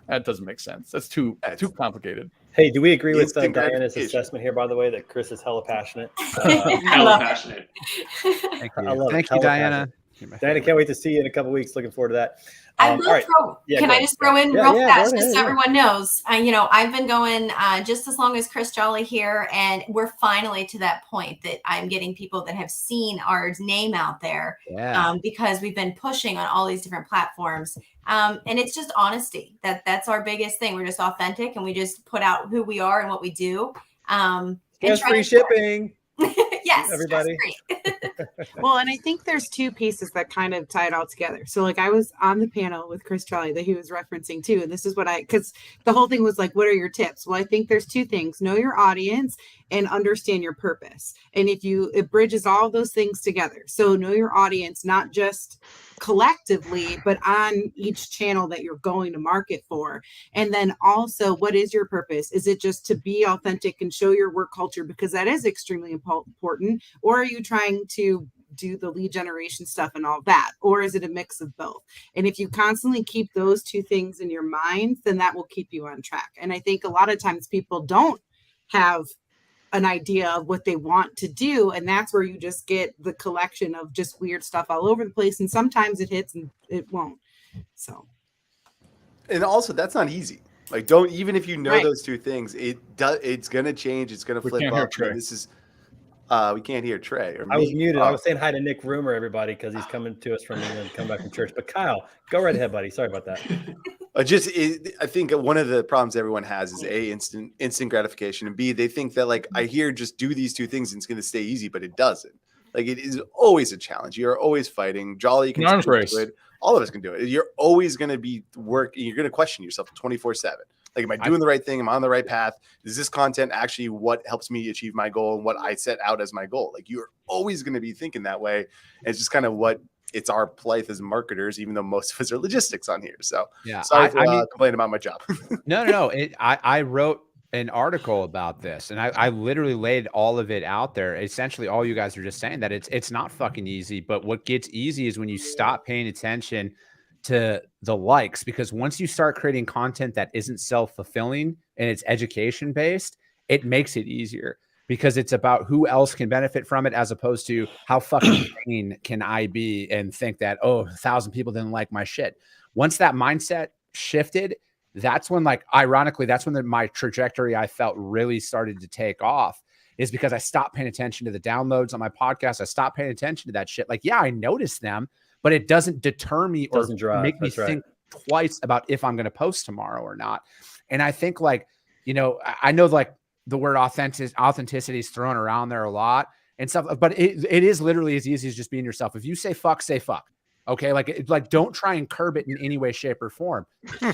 that doesn't make sense. That's too complicated. Hey, do we agree with Diana's assessment here, by the way, that Chris is hella passionate? Hella passionate. Thank you. Thank you, Diana. Diana, can't wait to see you in a couple weeks. Looking forward to that. I just throw in real fast, just so everyone knows, I've been going just as long as Chris Jolly here, and we're finally to that point that I'm getting people that have seen our name out there because we've been pushing on all these different platforms. And it's just honesty. That's our biggest thing. We're just authentic, and we just put out who we are and what we do. Yes, free shipping. Yes, everybody. Well, and I think there's two pieces that kind of tie it all together. So like I was on the panel with Chris Jolly that he was referencing too. And this is because the whole thing was like, what are your tips? Well, I think there's two things: know your audience and understand your purpose. And it bridges all those things together. So know your audience, not just collectively, but on each channel that you're going to market for. And then also, what is your purpose? Is it just to be authentic and show your work culture, because that is extremely important? Or are you trying to do the lead generation stuff and all that? Or is it a mix of both? And if you constantly keep those two things in your mind, then that will keep you on track. And I think a lot of times people don't have an idea of what they want to do, and that's where you just get the collection of just weird stuff all over the place, and sometimes it hits and it won't. So, and also that's not easy. Like, don't, even if you know Right. those two things, it's going to change. It's going to flip up. And this is, we can't hear Trey or me. I was muted. I was saying hi to Nick Rumor, everybody, because he's coming to us from England, come back from church. But Kyle, go right ahead, buddy. Sorry about that. I think one of the problems everyone has is A, instant gratification, and B, they think that, like, I hear just do these two things and it's going to stay easy, but it doesn't. Like, it is always a challenge. You're always fighting. Jolly can do it. All of us can do it. You're always going to be working. You're going to question yourself 24/7. Like, am I doing the right thing? Am I on the right path? Is this content actually what helps me achieve my goal and what I set out as my goal? Like, you're always going to be thinking that way. And it's just kind of it's our plight as marketers, even though most of us are logistics on here. So yeah, sorry for complaining about my job. No. I wrote an article about this, and I literally laid all of it out there. Essentially, all you guys are just saying that it's not fucking easy, but what gets easy is when you stop paying attention to the likes, because once you start creating content that isn't self-fulfilling and it's education based, it makes it easier because it's about who else can benefit from it, as opposed to how fucking vain can I be and think that, oh, 1,000 people didn't like my shit. Once that mindset shifted, that's when, like, ironically, that's when my trajectory I felt really started to take off, is because I stopped paying attention to the downloads on my podcast. I stopped paying attention to that shit. Like, yeah, I noticed them, but it doesn't deter me or make me think twice about if I'm going to post tomorrow or not. And I think, like, you know, I know, like, the word authenticity is thrown around there a lot and stuff, but it is literally as easy as just being yourself. If you say fuck, say fuck. Okay. Like don't try and curb it in any way, shape, or form.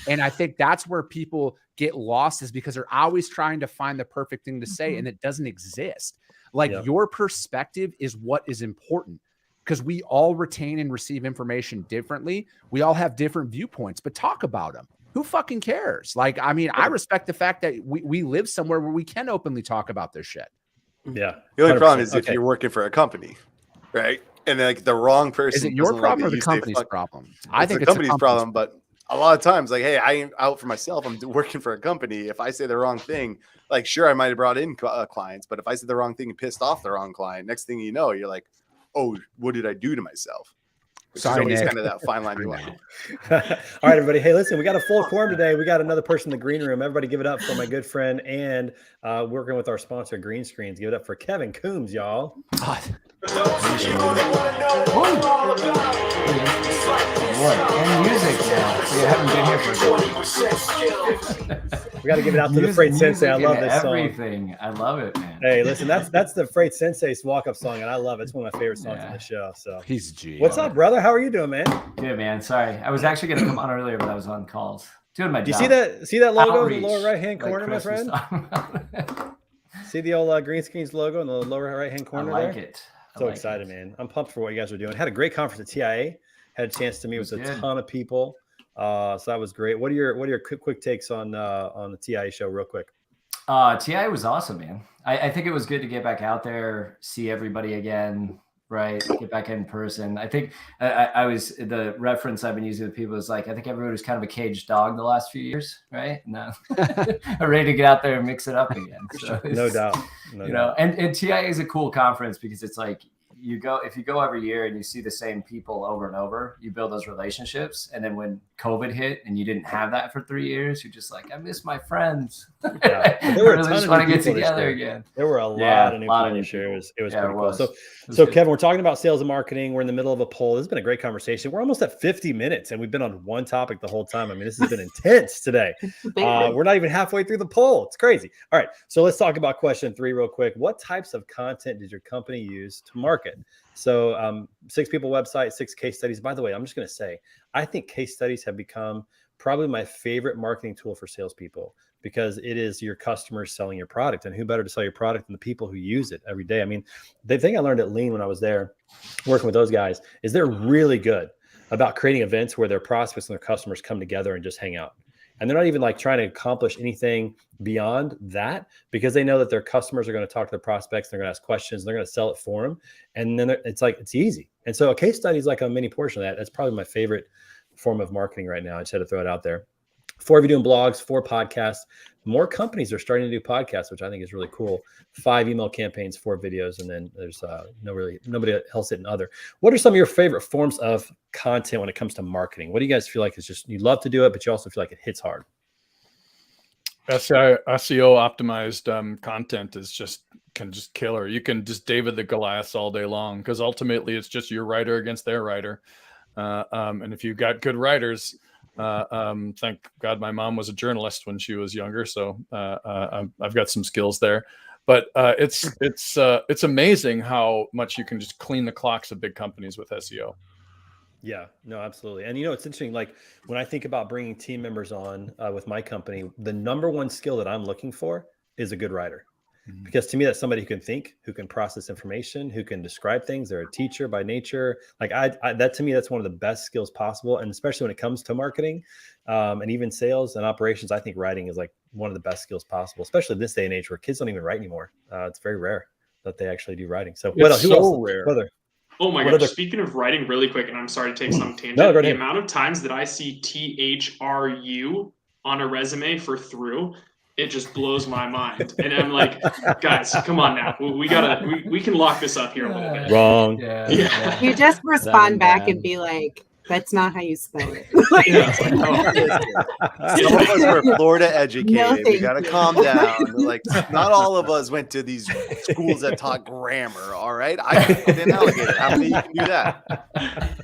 And I think that's where people get lost, is because they're always trying to find the perfect thing to say, and it doesn't exist. Like, your perspective is what is important, because we all retain and receive information differently. We all have different viewpoints, but talk about them. Who fucking cares? Like, I mean, I respect the fact that we live somewhere where we can openly talk about this shit. Yeah. The only problem is if you're working for a company, right? And, like, the wrong person. Is it your problem or the company's problem? I think it's the company's problem, but a lot of times, like, hey, I ain't out for myself. I'm working for a company. If I say the wrong thing, like, sure, I might have brought in clients, but if I said the wrong thing and pissed off the wrong client, next thing you know, you're like, oh, what did I do to myself? Which is always kind of that fine line you want. All right, everybody. Hey, listen, we got a full quorum today. We got another person in the green room. Everybody give it up for my good friend and working with our sponsor, Green Screens. Give it up for Kevin Coombs, y'all. God. And music now. So you haven't been here for we got to give it out to the Freight Sensei. I love this everything. I love it, man. Hey, listen, that's the Freight Sensei's walk-up song, and I love it. It's one of my favorite songs on the show. So he's G. What's up, brother? How are you doing, man? Good, man. Sorry, I was actually going to come on earlier, but I was on calls doing my job. You see that logo Outreach, in the lower right-hand corner, like my friend? See the old Green Screens logo in the lower right-hand corner? I like there? it. So excited, man. I'm pumped for what you guys are doing. Had a great conference at TIA. Had a chance to meet with a ton of people. So that was great. What are your quick takes on the TIA show real quick? TIA was awesome, man. I think it was good to get back out there, see everybody again, right? Get back in person. I think the reference I've been using with people is, like, I think everybody was kind of a caged dog the last few years, right? No, I'm ready to get out there and mix it up again. So no doubt. And TIA is a cool conference because it's like, if you go every year and you see the same people over and over, you build those relationships. And then when COVID hit and you didn't have that for 3 years, you're just like, I miss my friends. Yeah. There were a ton just of want to new get people together again. There were a lot of new people this year. It was pretty cool. So Kevin, we're talking about sales and marketing. We're in the middle of a poll. This has been a great conversation. We're almost at 50 minutes and we've been on one topic the whole time. I mean, this has been intense today. We're not even halfway through the poll. It's crazy. All right. So let's talk about question 3 real quick. What types of content did your company use to market? So 6 people website, 6 case studies. By the way, I'm just going to say, I think case studies have become probably my favorite marketing tool for salespeople, because it is your customers selling your product, and who better to sell your product than the people who use it every day. I mean, the thing I learned at Lean when I was there working with those guys is they're really good about creating events where their prospects and their customers come together and just hang out. And they're not even like trying to accomplish anything beyond that, because they know that their customers are going to talk to their prospects. They're going to ask questions. They're going to sell it for them. And then it's easy. And so a case study is like a mini portion of that. That's probably my favorite form of marketing right now. I just had to throw it out there. 4 of you doing blogs, 4 podcasts. More companies are starting to do podcasts, which I think is really cool. 5 email campaigns, 4 videos, and then there's nobody else hitting other. What are some of your favorite forms of content when it comes to marketing? What do you guys feel like is just, you love to do it, but you also feel like it hits hard? SEO optimized content can just kill her. You can just David the Goliath all day long, because ultimately it's just your writer against their writer. And if you've got good writers, thank God my mom was a journalist when she was younger, so I've got some skills there. But it's amazing how much you can just clean the clocks of big companies with SEO. Yeah, no, absolutely. And it's interesting, like when I think about bringing team members on with my company, the number one skill that I'm looking for is a good writer. Because to me, that's somebody who can think, who can process information, who can describe things. They're a teacher by nature. Like that to me, that's one of the best skills possible. And especially when it comes to marketing and even sales and operations, I think writing is like one of the best skills possible, especially this day and age where kids don't even write anymore. It's very rare that they actually do writing. So what else? Who else? Rare. Oh my gosh. Speaking of writing really quick, and I'm sorry to take some tangent, the amount of times that I see THRU on a resume for through, it just blows my mind. And I'm like, guys, come on now. We can lock this up here a little bit. Wrong. Yeah. You just respond back and be like, that's not how you spell it. Some of us were Florida educated. We got to calm down. Like, not all of us went to these schools that taught grammar. All right. I didn't alligator. How many of you can do that?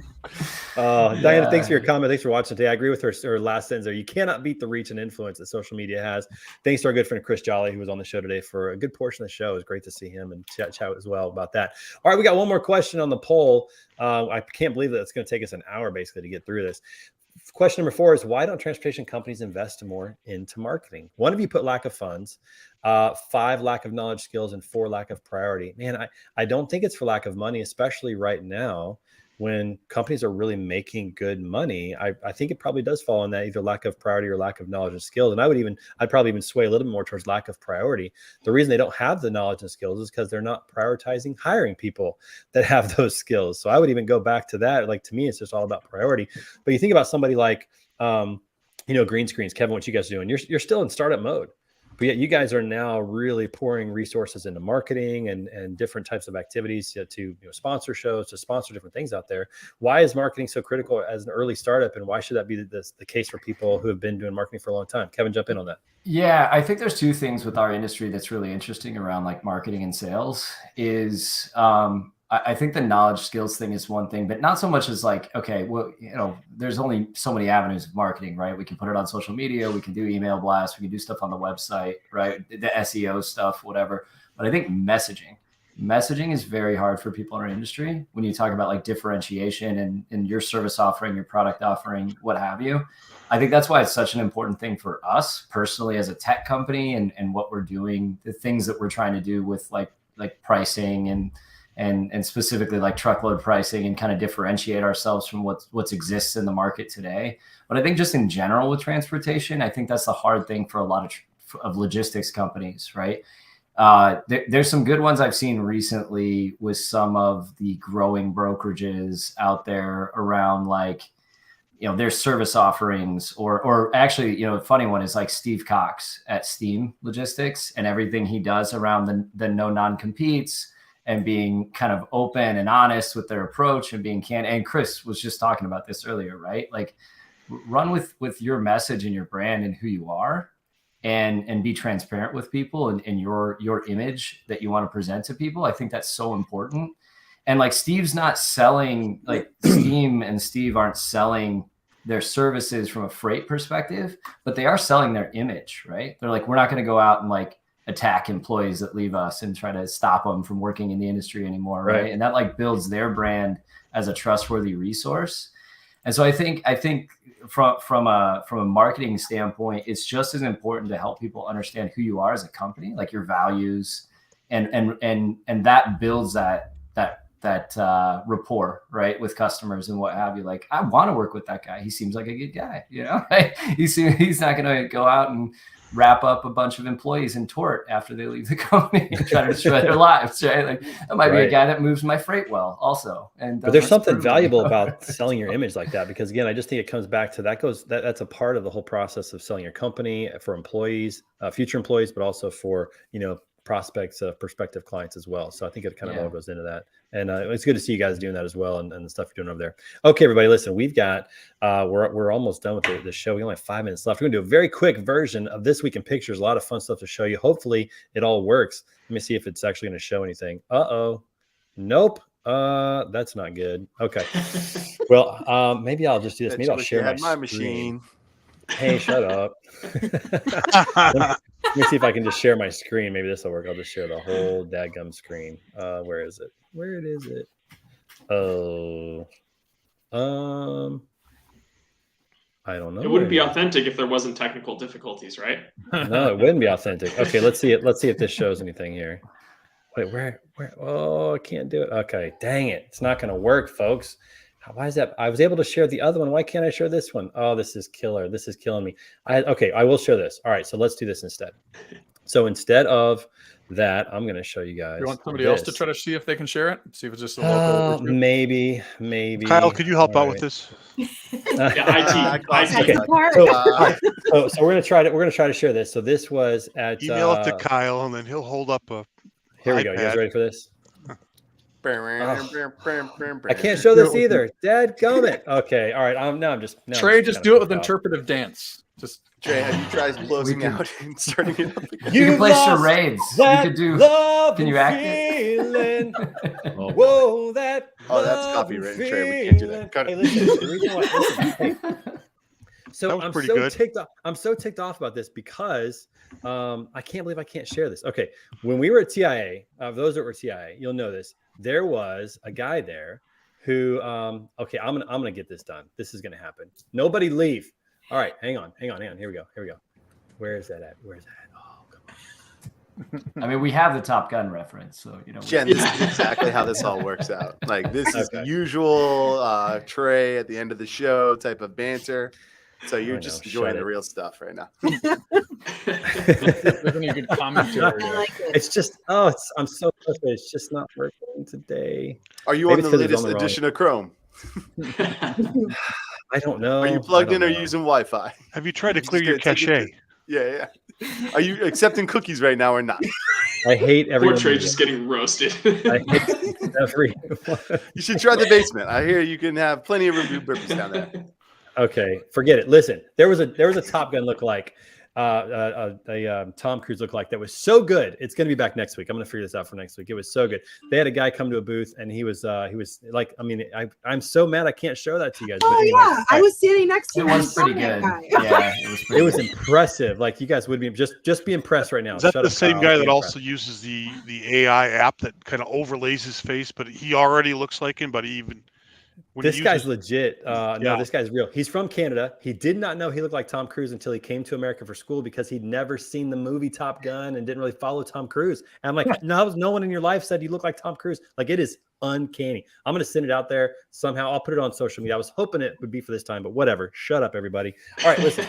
Diana, thanks for your comment. Thanks for watching today. I agree with her last sentence there. You cannot beat the reach and influence that social media has. Thanks to our good friend Chris Jolly, who was on the show today for a good portion of the show. It was great to see him and chat as well about that. All right, we got one more question on the poll. I can't believe that it's going to take us an hour basically to get through this. Question number 4 is, why don't transportation companies invest more into marketing? 1 of you put lack of funds, 5 lack of knowledge, skills, and 4 lack of priority. Man, I don't think it's for lack of money, especially right now when companies are really making good money. I think it probably does fall on that, either lack of priority or lack of knowledge and skills. And I'd probably even sway a little bit more towards lack of priority. The reason they don't have the knowledge and skills is because they're not prioritizing hiring people that have those skills. So I would even go back to that. Like, to me, it's just all about priority. But you think about somebody like, green screens, Kevin, what you guys are doing, you're still in startup mode. But yet you guys are now really pouring resources into marketing and different types of activities to sponsor shows, to sponsor different things out there. Why is marketing so critical as an early startup, and why should that be the case for people who have been doing marketing for a long time? Kevin, jump in on that. Yeah, I think there's 2 things with our industry that's really interesting around like marketing and sales is I think the knowledge skills thing is one thing, but not so much as like, okay, well, there's only so many avenues of marketing, right? We can put it on social media, we can do email blasts, we can do stuff on the website, right? The SEO stuff, whatever. But I think messaging is very hard for people in our industry when you talk about like differentiation and your service offering, your product offering, what have you. I think that's why it's such an important thing for us personally as a tech company and what we're doing, the things that we're trying to do with like pricing and specifically like truckload pricing and kind of differentiate ourselves from what exists in the market today. But I think just in general with transportation, I think that's the hard thing for a lot of logistics companies, right? There's some good ones I've seen recently with some of the growing brokerages out there around like, their service offerings or actually, a funny one is like Steve Cox at Steam Logistics and everything he does around the no non-competes and being kind of open and honest with their approach and being candid. And Chris was just talking about this earlier, right? Like run with your message and your brand and who you are and be transparent with people and your image that you want to present to people. I think that's so important. And like Steve's not selling, like Steam and Steve aren't selling their services from a freight perspective, but they are selling their image, right? They're like, we're not going to go out and like attack employees that leave us and try to stop them from working in the industry anymore, right? And that like builds their brand as a trustworthy resource. And so I think from a marketing standpoint, it's just as important to help people understand who you are as a company, like your values, and that builds that rapport, right, with customers and what have you. Like, I want to work with that guy. He seems like a good guy, right? He's not going to go out and wrap up a bunch of employees in tort after they leave the company and try to destroy their lives, right? Like that might be a guy that moves my freight well also. But there's something valuable about selling your image like that, because again, I just think it comes back to that's a part of the whole process of selling your company for employees, future employees, but also for, prospects of prospective clients as well. So I think it kind of all goes into that. And it's good to see you guys doing that as well, and the stuff you're doing over there. Okay, everybody, listen, we've got, we're almost done with the show. We only have 5 minutes left. We're gonna do a very quick version of This Week in Pictures. A lot of fun stuff to show you. Hopefully it all works. Let me see if it's actually gonna show anything. Nope. That's not good. Okay. Well, maybe I'll just do this. Maybe I'll share my machine. Hey, shut up. Let me see if I can just share my screen. Maybe this will work. I'll just share the whole dadgum screen. Where is it? Where is it? Oh, I don't know. It wouldn't be authentic if there wasn't technical difficulties, right? No, it wouldn't be authentic. Okay, let's see it. Let's see if this shows anything here. Wait, where? Oh, I can't do it. Okay, dang it. It's not going to work, folks. Why is that? I was able to share the other one. Why can't I share this one? Oh, this is killer. This is killing me. Okay, I will share this. All right, so let's do this instead. So instead of that, I'm going to show you guys. You want somebody else to try to see if they can share it? See if it's just a local. Maybe. Kyle, could you help out with this? Yeah, IT. Okay. So we're going to try to share this. So this was at email it to Kyle, and then he'll hold up a. Here we go. You guys ready for this? I can't show this either. Dadgummit. Okay. All right. I'm just Trey, just do it with interpretive dance. Just Trey, have you tried closing out and starting it up again? You can play charades. You could do. Can you act it? Whoa, that's copyright, Trey. We can't do that. Cut it. Hey, so I'm so ticked off about this because I can't believe I can't share this. Okay, when we were at TIA, those that were TIA, you'll know this. There was a guy there who, okay, I'm gonna get this done. This is gonna happen. Nobody leave. All right, hang on. Here we go. Where is that at? Oh, come on. I mean, we have the Top Gun reference, so Jen, this is exactly how this all works out. Like this is the usual Trey at the end of the show type of banter. So you're just enjoying the real stuff right now. good commentary. It's just I'm so frustrated. It's just not working today. Are you on the latest edition of Chrome? I don't know. Are you plugged in or using Wi-Fi? Have you tried to clear your cache? Yeah. Are you accepting cookies right now or not? I hate everyone. Poor Trey just getting roasted. I hate everyone. You should try the basement. I hear you can have plenty of review burpees down there. Okay, forget it. Listen, there was a Top Gun lookalike, Tom Cruise lookalike that was so good. It's going to be back next week. I'm going to figure this out for next week. It was so good. They had a guy come to a booth, and he was like, I mean, I'm so mad I can't show that to you guys. Oh anyway, yeah, I was standing next to him. It was pretty good. Yeah, it was impressive. Like you guys would be just be impressed right now. Is that the same guy that also uses the AI app that kind of overlays his face, but he already looks like him, but he even. This guy's legit. No, this guy's real. He's from Canada. He did not know he looked like Tom Cruise until he came to America for school because he'd never seen the movie Top Gun and didn't really follow Tom Cruise. And I'm like, no one in your life said you look like Tom Cruise. Like it is uncanny. I'm going to send it out there somehow. I'll put it on social media. I was hoping it would be for this time, but whatever. Shut up, everybody. All right, listen.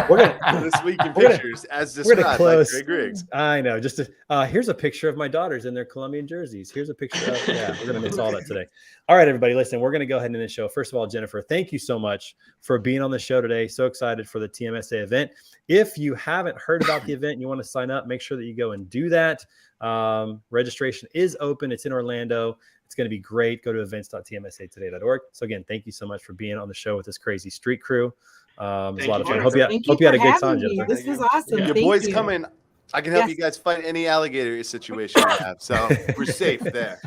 We're gonna This Week in Pictures as described by Trey Griggs. I know. Just here's a picture of my daughters in their Colombian jerseys. Here's a picture of we're gonna miss all that today. All right, everybody, listen. We're gonna go ahead and end the show. First of all, Jennifer, thank you so much for being on the show today. So excited for the TMSA event. If you haven't heard about the event and you want to sign up, make sure that you go and do that. Registration is open. It's in Orlando. It's going to be great. Go to events.tmsatoday.org. So again, thank you so much for being on the show with this crazy street crew. It was a lot of fun. Hope you had a good time, Jennifer. This was awesome. Your boys coming. I can help you guys fight any alligator situation you have. So we're safe there.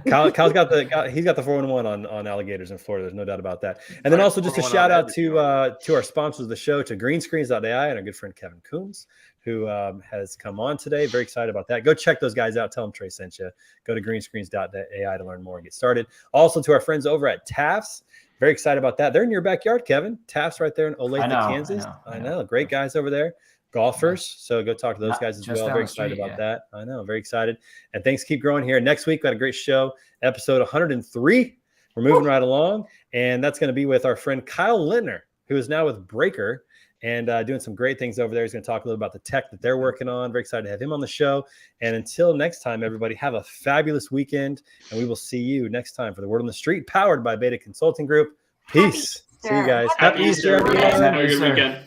Kyle's got the 411 on alligators in Florida. There's no doubt about that. And then also just a shout out to our sponsors of the show, to greenscreens.ai and our good friend Kevin Coombs, who has come on today. Very excited about that. Go check those guys out. Tell them Trey sent you. Go to greenscreens.ai to learn more and get started. Also to our friends over at Taft's. Very excited about that. They're in your backyard, Kevin. Taft's right there in Olathe, Kansas. I know. Great guys over there. Golfers. So go talk to those guys as well. Very excited about that. I know. Very excited. And things keep growing here. Next week, we got a great show, episode 103. We're moving right along. And that's going to be with our friend Kyle Lintner, who is now with Breaker and doing some great things over there. He's going to talk a little about the tech that they're working on. Very excited to have him on the show. And until next time, everybody, have a fabulous weekend. And we will see you next time for The Word on the Street, powered by Beta Consulting Group. Peace. See you guys. Happy Easter. Have a good weekend.